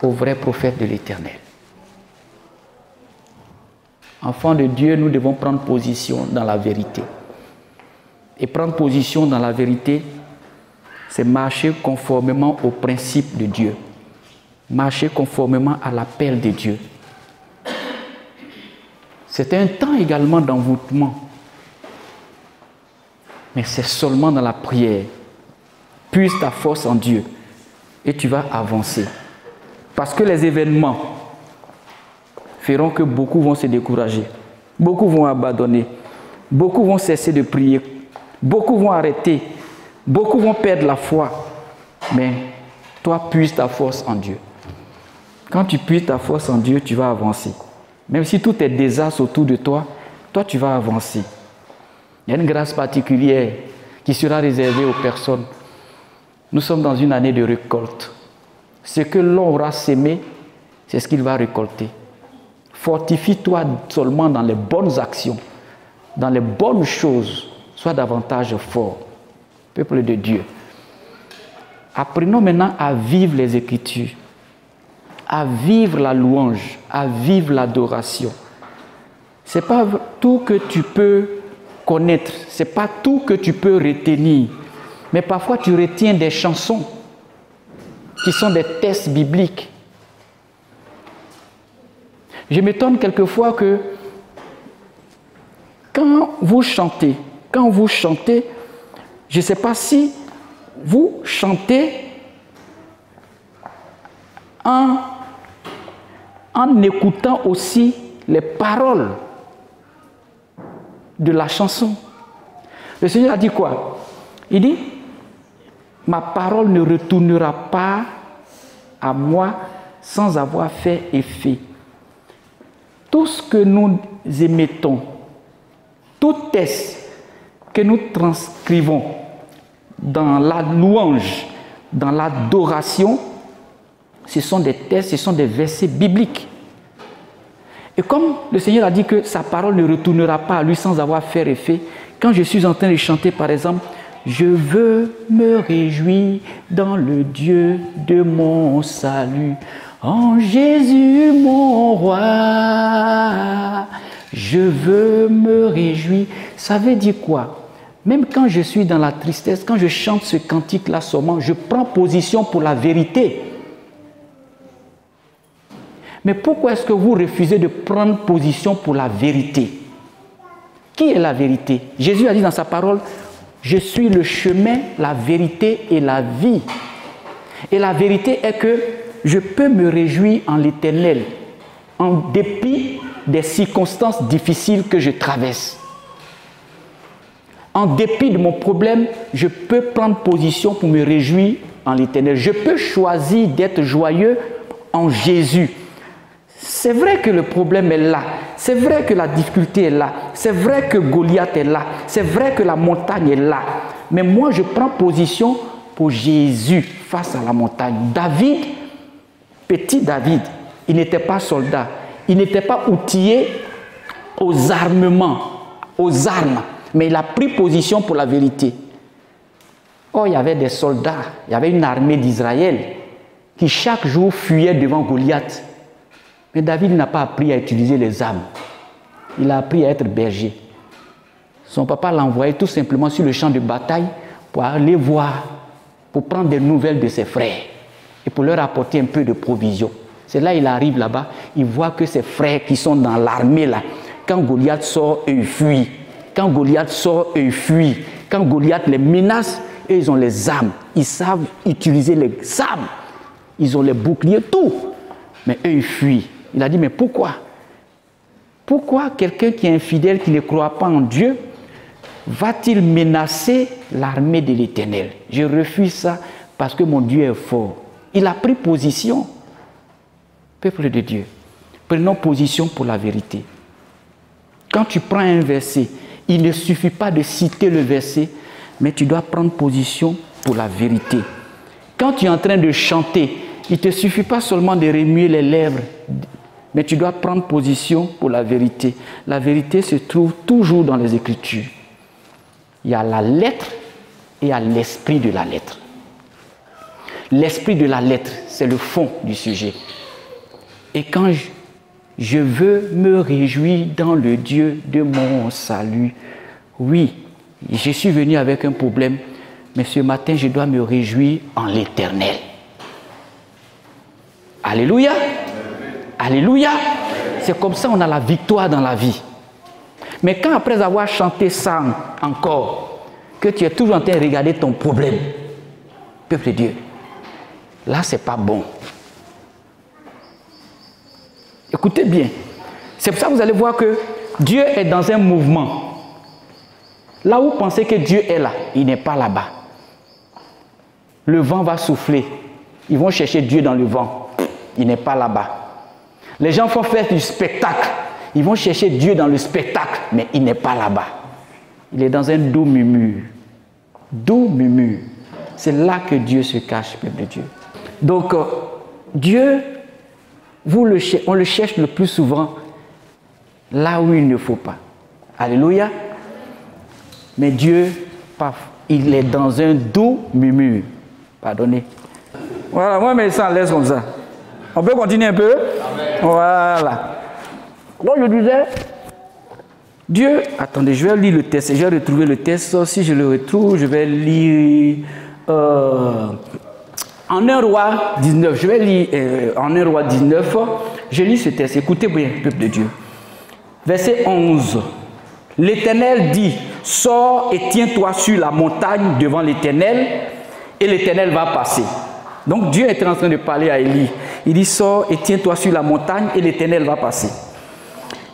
aux vrais prophètes de l'Éternel. Enfants de Dieu, nous devons prendre position dans la vérité. Et prendre position dans la vérité, c'est marcher conformément aux principes de Dieu. Marcher conformément à l'appel de Dieu. C'est un temps également d'envoûtement. Mais c'est seulement dans la prière. Puise ta force en Dieu et tu vas avancer. Parce que les événements feront que beaucoup vont se décourager. Beaucoup vont abandonner. Beaucoup vont cesser de prier. Beaucoup vont arrêter. Beaucoup vont perdre la foi. Mais toi, puise ta force en Dieu. Quand tu puises ta force en Dieu, tu vas avancer. Même si tout est désastre autour de toi, toi, tu vas avancer. Il y a une grâce particulière qui sera réservée aux personnes. Nous sommes dans une année de récolte. Ce que l'on aura sémé, c'est ce qu'il va récolter. Fortifie-toi seulement dans les bonnes actions, dans les bonnes choses, sois davantage fort. Peuple de Dieu. Apprenons maintenant à vivre les Écritures, à vivre la louange, à vivre l'adoration. Ce n'est pas tout que tu peux connaître, ce n'est pas tout que tu peux retenir, mais parfois tu retiens des chansons qui sont des textes bibliques. Je m'étonne quelquefois que quand vous chantez, je ne sais pas si vous chantez en écoutant aussi les paroles de la chanson. Le Seigneur a dit quoi? Il dit, ma parole ne retournera pas à moi sans avoir fait effet. Tout ce que nous émettons, tout texte que nous transcrivons dans la louange, dans l'adoration, ce sont des textes, ce sont des versets bibliques. Et comme le Seigneur a dit que sa parole ne retournera pas à lui sans avoir fait effet, quand je suis en train de chanter par exemple, je veux me réjouir dans le Dieu de mon salut, en Jésus mon roi, je veux me réjouir. Ça veut dire quoi? Même quand je suis dans la tristesse, quand je chante ce cantique-là seulement, je prends position pour la vérité. Mais pourquoi est-ce que vous refusez de prendre position pour la vérité? Qui est la vérité? Jésus a dit dans sa parole, je suis le chemin, la vérité et la vie. Et la vérité est que je peux me réjouir en l'Éternel, en dépit des circonstances difficiles que je traverse. En dépit de mon problème, je peux prendre position pour me réjouir en l'Éternel. Je peux choisir d'être joyeux en Jésus. C'est vrai que le problème est là, c'est vrai que la difficulté est là, c'est vrai que Goliath est là, c'est vrai que la montagne est là. Mais moi, je prends position pour Jésus face à la montagne. David, petit David, il n'était pas soldat, il n'était pas outillé aux armements, aux armes, mais il a pris position pour la vérité. Oh, il y avait des soldats, il y avait une armée d'Israël qui chaque jour fuyait devant Goliath. Mais David n'a pas appris à utiliser les armes. Il a appris à être berger. Son papa l'a envoyé tout simplement sur le champ de bataille pour aller voir, pour prendre des nouvelles de ses frères et pour leur apporter un peu de provisions. C'est là il arrive là-bas, il voit que ses frères qui sont dans l'armée là, quand Goliath sort, eux ils fuient. Quand Goliath sort, eux ils fuient. Quand Goliath les menace, eux ils ont les armes. Ils savent utiliser les armes. Ils ont les boucliers, tout. Mais eux ils fuient. Il a dit, mais pourquoi? Pourquoi quelqu'un qui est infidèle, qui ne croit pas en Dieu, va-t-il menacer l'armée de l'Éternel? Je refuse ça parce que mon Dieu est fort. Il a pris position. Peuple de Dieu, prenons position pour la vérité. Quand tu prends un verset, il ne suffit pas de citer le verset, mais tu dois prendre position pour la vérité. Quand tu es en train de chanter, il ne te suffit pas seulement de remuer les lèvres, mais tu dois prendre position pour la vérité. La vérité se trouve toujours dans les Écritures. Il y a la lettre et il y a l'esprit de la lettre. L'esprit de la lettre, c'est le fond du sujet. Et quand je veux me réjouir dans le Dieu de mon salut, oui, je suis venu avec un problème, mais ce matin, je dois me réjouir en l'Éternel. Alléluia. Alléluia. C'est comme ça qu'on a la victoire dans la vie. Mais quand après avoir chanté ça encore, que tu es toujours en train de regarder ton problème, peuple de Dieu, là c'est pas bon. Écoutez bien. C'est pour ça que vous allez voir que Dieu est dans un mouvement. Là où vous pensez que Dieu est là, il n'est pas là-bas. Le vent va souffler. Ils vont chercher Dieu dans le vent. Il n'est pas là-bas. Les gens vont faire du spectacle. Ils vont chercher Dieu dans le spectacle, mais il n'est pas là-bas. Il est dans un doux murmure. Doux murmure. C'est là que Dieu se cache, peuple de Dieu. Donc, Dieu, on le cherche le plus souvent là où il ne faut pas. Alléluia. Mais Dieu, paf, il est dans un doux murmure. Pardonnez. Voilà, moi, mais ça laisse comme ça. On peut continuer un peu? Amen. Voilà. Donc, je disais, Dieu, attendez, je vais lire le texte, je vais retrouver le texte. Si je le retrouve, je vais lire en 1 Roi 19. Je vais lire en 1 Roi 19. Je lis ce texte. Écoutez bien, peuple de Dieu. Verset 11. L'Éternel dit, sors et tiens-toi sur la montagne devant l'Éternel, et l'Éternel va passer. Donc Dieu était en train de parler à Élie. Il dit, sors et tiens-toi sur la montagne, et l'Éternel va passer.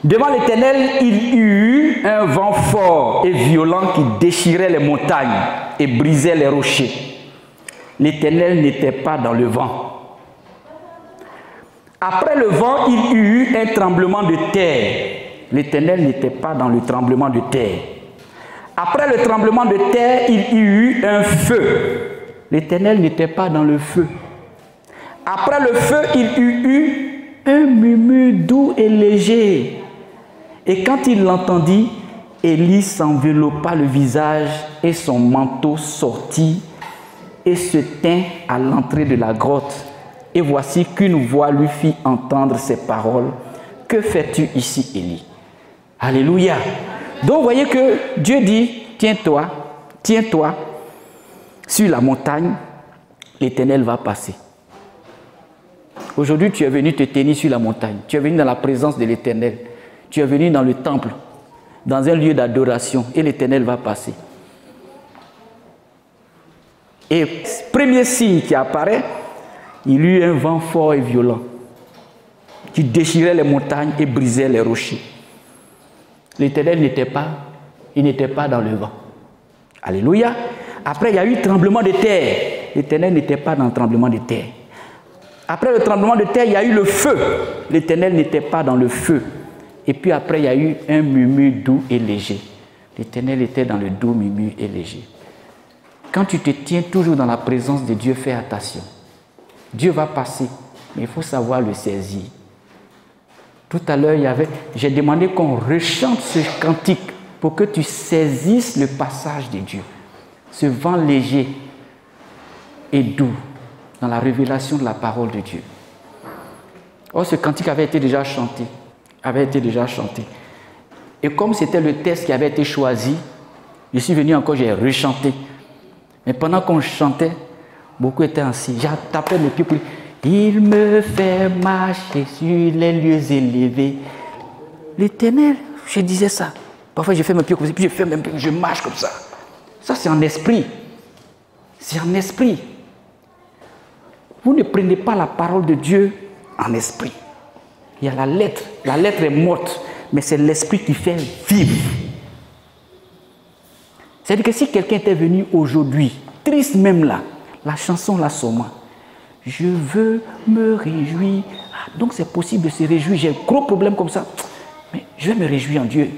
Devant l'Éternel, il y eut un vent fort et violent qui déchirait les montagnes et brisait les rochers. L'Éternel n'était pas dans le vent. Après le vent, il y eut un tremblement de terre. L'Éternel n'était pas dans le tremblement de terre. Après le tremblement de terre, il y eut un feu. L'Éternel n'était pas dans le feu. Après le feu, il y eut un murmure doux et léger. Et quand il l'entendit, Élie s'enveloppa le visage et son manteau sortit et se tint à l'entrée de la grotte. Et voici qu'une voix lui fit entendre ces paroles. Que fais-tu ici, Élie? Alléluia. Donc, vous voyez que Dieu dit, tiens-toi sur la montagne, l'Éternel va passer. Aujourd'hui, tu es venu te tenir sur la montagne. Tu es venu dans la présence de l'Éternel. Tu es venu dans le temple, dans un lieu d'adoration, et l'Éternel va passer. Et premier signe qui apparaît, il y eut un vent fort et violent qui déchirait les montagnes et brisait les rochers. L'Éternel n'était pas dans le vent. Alléluia. Après, il y a eu tremblement de terre. L'Éternel n'était pas dans le tremblement de terre. Après le tremblement de terre, il y a eu le feu. L'Éternel n'était pas dans le feu. Et puis après, il y a eu un murmure doux et léger. L'Éternel était dans le doux murmure et léger. Quand tu te tiens toujours dans la présence de Dieu, fais attention. Dieu va passer, mais il faut savoir le saisir. Tout à l'heure, j'ai demandé qu'on rechante ce cantique pour que tu saisisses le passage de Dieu. Ce vent léger et doux dans la révélation de la parole de Dieu. Or, ce cantique avait été déjà chanté. Et comme c'était le texte qui avait été choisi, je suis venu encore, j'ai rechanté. Mais pendant qu'on chantait, beaucoup étaient assis. J'ai tapé mes pieds pour dire, il me fait marcher sur les lieux élevés. L'Éternel, je disais ça. Parfois, je fais mes pieds comme ça, puis je marche comme ça. Ça, c'est en esprit. C'est en esprit. Vous ne prenez pas la parole de Dieu en esprit. Il y a la lettre. La lettre est morte, mais c'est l'esprit qui fait vivre. C'est-à-dire que si quelqu'un était venu aujourd'hui, triste même là, la chanson la somme. Je veux me réjouir. Ah, donc c'est possible de se réjouir. J'ai un gros problème comme ça. Mais je vais me réjouir en Dieu.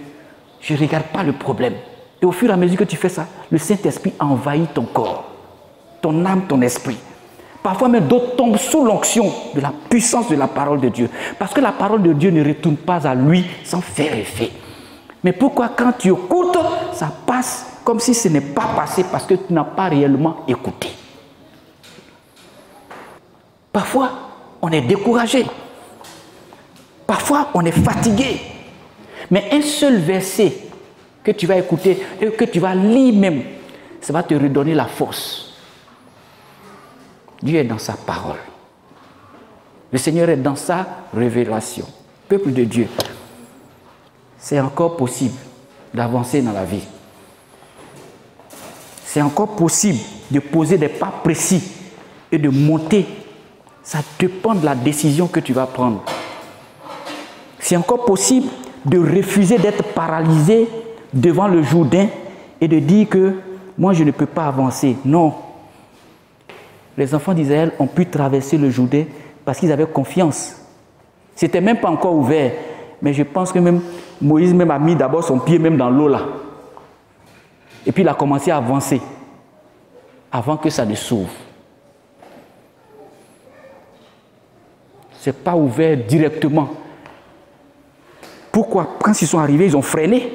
Je ne regarde pas le problème. Et au fur et à mesure que tu fais ça, le Saint-Esprit envahit ton corps, ton âme, ton esprit. Parfois même d'autres tombent sous l'onction de la puissance de la parole de Dieu. Parce que la parole de Dieu ne retourne pas à lui sans faire effet. Mais pourquoi quand tu écoutes, ça passe comme si ce n'est pas passé parce que tu n'as pas réellement écouté. Parfois, on est découragé. Parfois, on est fatigué. Mais un seul verset que tu vas écouter et que tu vas lire même, ça va te redonner la force. Dieu est dans sa parole. Le Seigneur est dans sa révélation. Peuple de Dieu, c'est encore possible d'avancer dans la vie. C'est encore possible de poser des pas précis et de monter. Ça dépend de la décision que tu vas prendre. C'est encore possible de refuser d'être paralysé devant le Jourdain et de dire que moi je ne peux pas avancer. Non. Les enfants d'Israël ont pu traverser le Jourdain parce qu'ils avaient confiance. Ce n'était même pas encore ouvert. Mais je pense que même Moïse même a mis d'abord son pied même dans l'eau là. Et puis il a commencé à avancer avant que ça ne s'ouvre. Ce n'est pas ouvert directement. Pourquoi? Quand ils sont arrivés, ils ont freiné.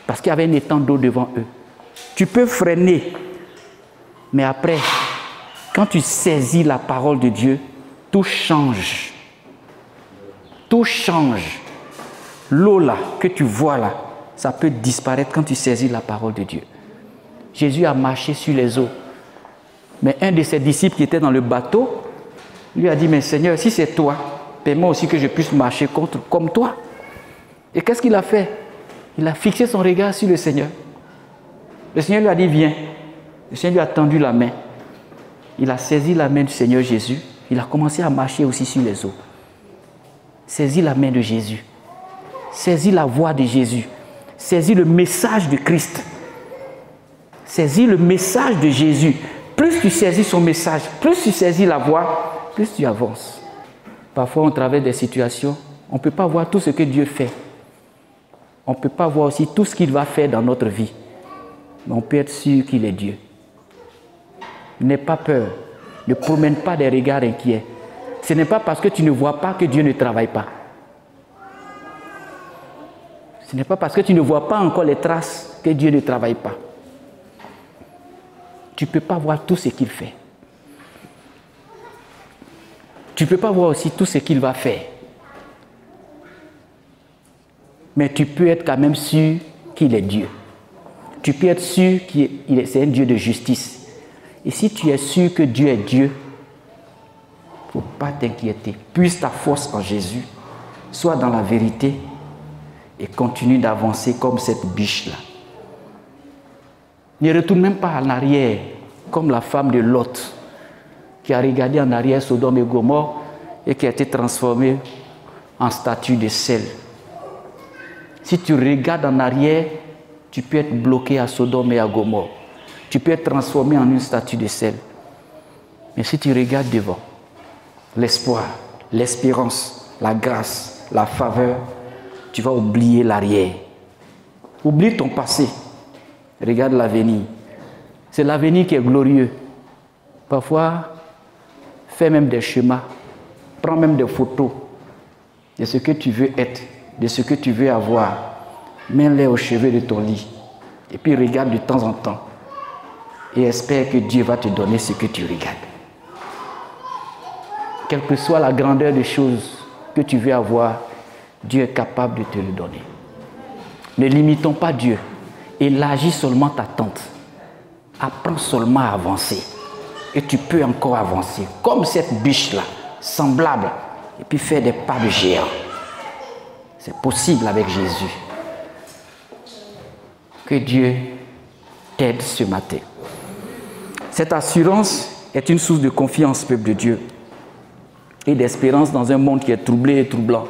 Parce qu'il y avait un étang d'eau devant eux. Tu peux freiner, mais après, quand tu saisis la parole de Dieu, tout change. Tout change. L'eau là, que tu vois là, ça peut disparaître quand tu saisis la parole de Dieu. Jésus a marché sur les eaux. Mais un de ses disciples qui était dans le bateau, lui a dit, mais Seigneur, si c'est toi, permets aussi que je puisse marcher comme toi. Et qu'est-ce qu'il a fait? Il a fixé son regard sur le Seigneur. Le Seigneur lui a dit, viens. Le Seigneur lui a tendu la main. Il a saisi la main du Seigneur Jésus. Il a commencé à marcher aussi sur les eaux. Saisis la main de Jésus. Saisis la voix de Jésus. Saisis le message de Christ. Saisis le message de Jésus. Plus tu saisis son message, plus tu saisis la voix, plus tu avances. Parfois, on traverse des situations, on ne peut pas voir tout ce que Dieu fait. On ne peut pas voir aussi tout ce qu'il va faire dans notre vie. Mais on peut être sûr qu'il est Dieu. N'aie pas peur. Ne promène pas des regards inquiets. Ce n'est pas parce que tu ne vois pas que Dieu ne travaille pas. Ce n'est pas parce que tu ne vois pas encore les traces que Dieu ne travaille pas. Tu ne peux pas voir tout ce qu'il fait. Tu ne peux pas voir aussi tout ce qu'il va faire. Mais tu peux être quand même sûr qu'il est Dieu. Tu peux être sûr que c'est un Dieu de justice. Et si tu es sûr que Dieu est Dieu, il ne faut pas t'inquiéter. Puise ta force en Jésus. Sois dans la vérité et continue d'avancer comme cette biche-là. Ne retourne même pas en arrière, comme la femme de Lot, qui a regardé en arrière Sodome et Gomorrhe et qui a été transformée en statue de sel. Si tu regardes en arrière, tu peux être bloqué à Sodome et à Gomorrhe. Tu peux être transformé en une statue de sel. Mais si tu regardes devant, l'espoir, l'espérance, la grâce, la faveur, tu vas oublier l'arrière. Oublie ton passé. Regarde l'avenir. C'est l'avenir qui est glorieux. Parfois, fais même des schémas. Prends même des photos de ce que tu veux être, de ce que tu veux avoir. Mets-les au chevet de ton lit. Et puis regarde de temps en temps. Et espère que Dieu va te donner ce que tu regardes. Quelle que soit la grandeur des choses que tu veux avoir, Dieu est capable de te le donner. Ne limitons pas Dieu. Élargis seulement ta tente. Apprends seulement à avancer. Et tu peux encore avancer. Comme cette biche-là, semblable. Et puis faire des pas de géant. C'est possible avec Jésus. Que Dieu t'aide ce matin. Cette assurance est une source de confiance, peuple de Dieu. Et d'espérance dans un monde qui est troublé et troublant.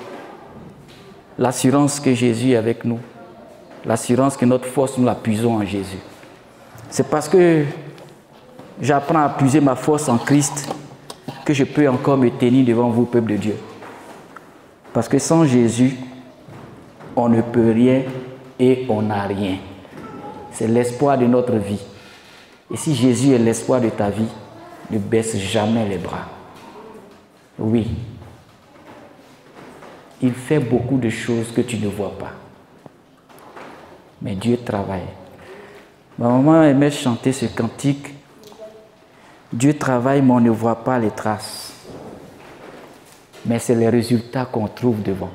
L'assurance que Jésus est avec nous. L'assurance que notre force, nous la puisons en Jésus. C'est parce que j'apprends à puiser ma force en Christ que je peux encore me tenir devant vous, peuple de Dieu. Parce que sans Jésus, on ne peut rien et on n'a rien. C'est l'espoir de notre vie. Et si Jésus est l'espoir de ta vie, ne baisse jamais les bras. Oui, il fait beaucoup de choses que tu ne vois pas. Mais Dieu travaille. Ma maman aimait chanter ce cantique. Dieu travaille, mais on ne voit pas les traces. Mais c'est les résultats qu'on trouve devant.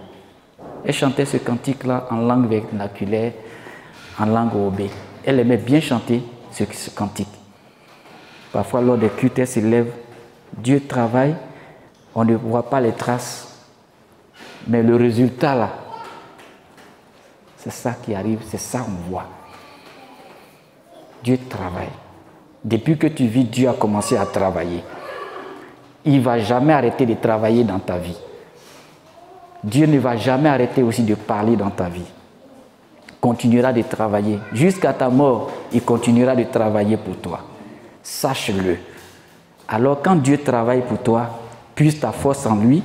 Elle chantait ce cantique-là en langue vernaculaire, en langue obé. Elle aimait bien chanter ce cantique. Parfois, lors des cultes, elle s'élève. Dieu travaille, on ne voit pas les traces. Mais le résultat, là, c'est ça qui arrive, c'est ça qu'on voit. Dieu travaille. Depuis que tu vis, Dieu a commencé à travailler. Il ne va jamais arrêter de travailler dans ta vie. Dieu ne va jamais arrêter aussi de parler dans ta vie. Il continuera de travailler. Jusqu'à ta mort, il continuera de travailler pour toi. Sache-le. Alors quand Dieu travaille pour toi, puise ta force en lui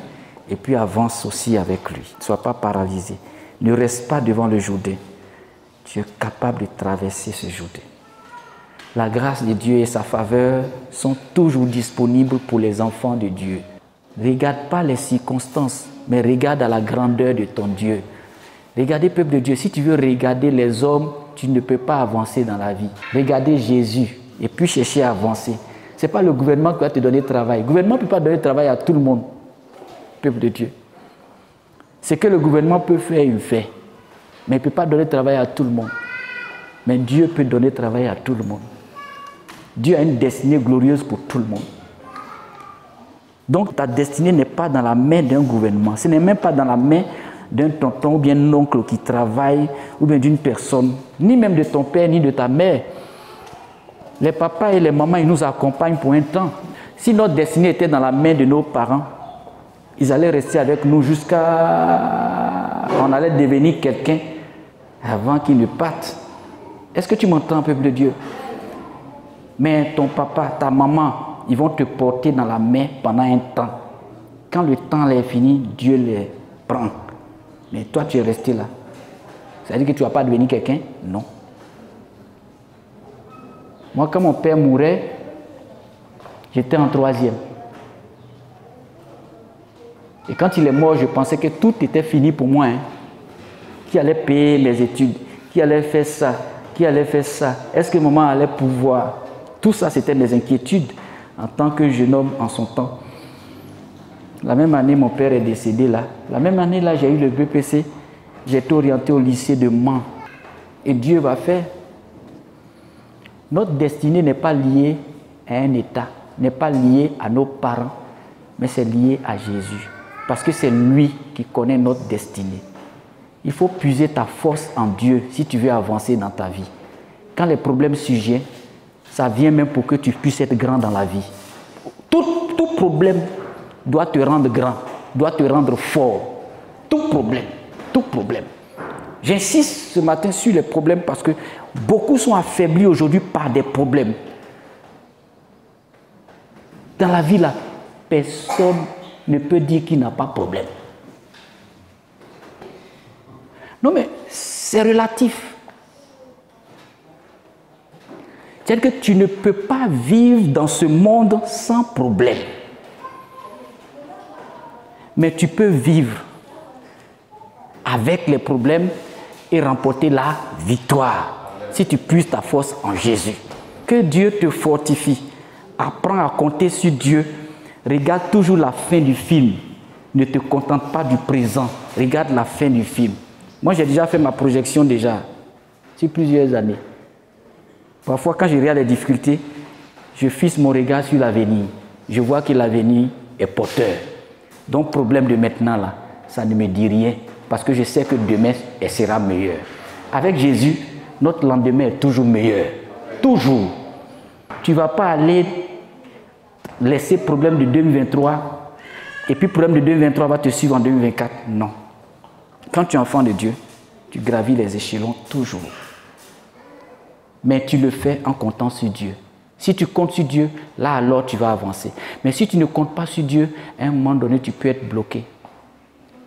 et puis avance aussi avec lui. Ne sois pas paralysé. Ne reste pas devant le Jourdain. Tu es capable de traverser ce Jourdain. La grâce de Dieu et sa faveur sont toujours disponibles pour les enfants de Dieu. Ne regarde pas les circonstances, mais regarde à la grandeur de ton Dieu. Regardez, peuple de Dieu, si tu veux regarder les hommes tu ne peux pas avancer dans la vie. Regardez Jésus et puis chercher à avancer. Ce n'est pas le gouvernement qui va te donner travail. Le gouvernement ne peut pas donner travail à tout le monde, peuple de Dieu. Ce que le gouvernement peut faire, il fait. Mais il ne peut pas donner travail à tout le monde. Mais Dieu peut donner travail à tout le monde. Dieu a une destinée glorieuse pour tout le monde. Donc ta destinée n'est pas dans la main d'un gouvernement. Ce n'est même pas dans la main d'un tonton ou bien d'un oncle qui travaille ou bien d'une personne, ni même de ton père ni de ta mère. Les papas et les mamans, ils nous accompagnent pour un temps. Si notre destinée était dans la main de nos parents, ils allaient rester avec nous jusqu'à... On allait devenir quelqu'un avant qu'ils ne partent. Est-ce que tu m'entends, peuple de Dieu? Mais ton papa, ta maman, ils vont te porter dans la main pendant un temps. Quand le temps est fini, Dieu les prend. Mais toi, tu es resté là. Ça veut dire que tu ne vas pas devenir quelqu'un? Non. Moi, quand mon père mourait, j'étais en 3e. Et quand il est mort, je pensais que tout était fini pour moi. Qui allait payer mes études? Qui allait faire ça? Qui allait faire ça? Est-ce que maman allait pouvoir? Tout ça, c'était mes inquiétudes en tant que jeune homme en son temps. La même année, mon père est décédé là. La même année, là, j'ai eu le BPC. J'ai été orienté au lycée de Mans. Et Dieu va faire. Notre destinée n'est pas liée à un état, n'est pas liée à nos parents, mais c'est lié à Jésus. Parce que c'est lui qui connaît notre destinée. Il faut puiser ta force en Dieu si tu veux avancer dans ta vie. Quand les problèmes surgissent, ça vient même pour que tu puisses être grand dans la vie. Tout problème doit te rendre grand, doit te rendre fort. Tout problème. J'insiste ce matin sur les problèmes parce que beaucoup sont affaiblis aujourd'hui par des problèmes. Dans la vie, là, personne ne peut dire qu'il n'a pas de problème. Non, mais c'est relatif. C'est-à-dire que tu ne peux pas vivre dans ce monde sans problème. Mais tu peux vivre avec les problèmes et remporter la victoire si tu puises ta force en Jésus. Que Dieu te fortifie. Apprends à compter sur Dieu. Regarde toujours la fin du film. Ne te contente pas du présent. Regarde la fin du film. Moi, j'ai déjà fait ma projection sur plusieurs années. Parfois, quand je regarde les difficultés, je fixe mon regard sur l'avenir. Je vois que l'avenir est porteur. Donc, problème de maintenant, là, ça ne me dit rien. Parce que je sais que demain, elle sera meilleure. Avec Jésus, notre lendemain est toujours meilleur. Toujours. Tu ne vas pas aller laisser problème de 2023 et puis problème de 2023 va te suivre en 2024. Non. Quand tu es enfant de Dieu, tu gravis les échelons toujours. Mais tu le fais en comptant sur Dieu. Si tu comptes sur Dieu, là alors tu vas avancer. Mais si tu ne comptes pas sur Dieu, à un moment donné, tu peux être bloqué.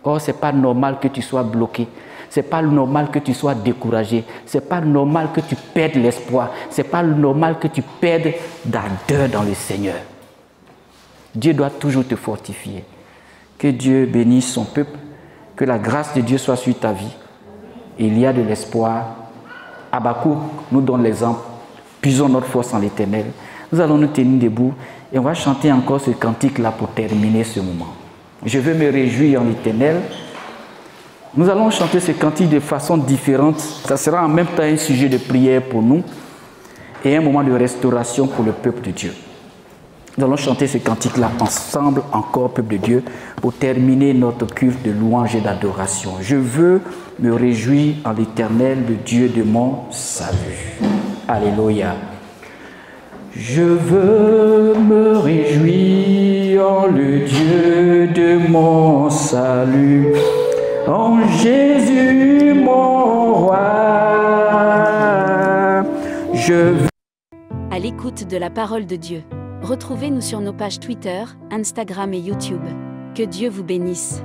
Or, ce n'est pas normal que tu sois bloqué. Ce n'est pas normal que tu sois découragé. Ce n'est pas normal que tu perdes l'espoir. Ce n'est pas normal que tu perdes d'ardeur dans le Seigneur. Dieu doit toujours te fortifier. Que Dieu bénisse son peuple. Que la grâce de Dieu soit sur ta vie. Et il y a de l'espoir. Habakkuk nous donne l'exemple. Puisons notre force en l'Éternel. Nous allons nous tenir debout et on va chanter encore ce cantique-là pour terminer ce moment. Je veux me réjouir en l'Éternel. Nous allons chanter ce cantique de façon différente. Ça sera en même temps un sujet de prière pour nous et un moment de restauration pour le peuple de Dieu. Nous allons chanter ce cantique-là ensemble, encore, peuple de Dieu, pour terminer notre culte de louange et d'adoration. Je veux me réjouir en l'Éternel, le Dieu de mon salut. Alléluia. Je veux me réjouir en le Dieu de mon salut, en Jésus mon roi. Je veux... À l'écoute de la parole de Dieu. Retrouvez-nous sur nos pages Twitter, Instagram et YouTube. Que Dieu vous bénisse.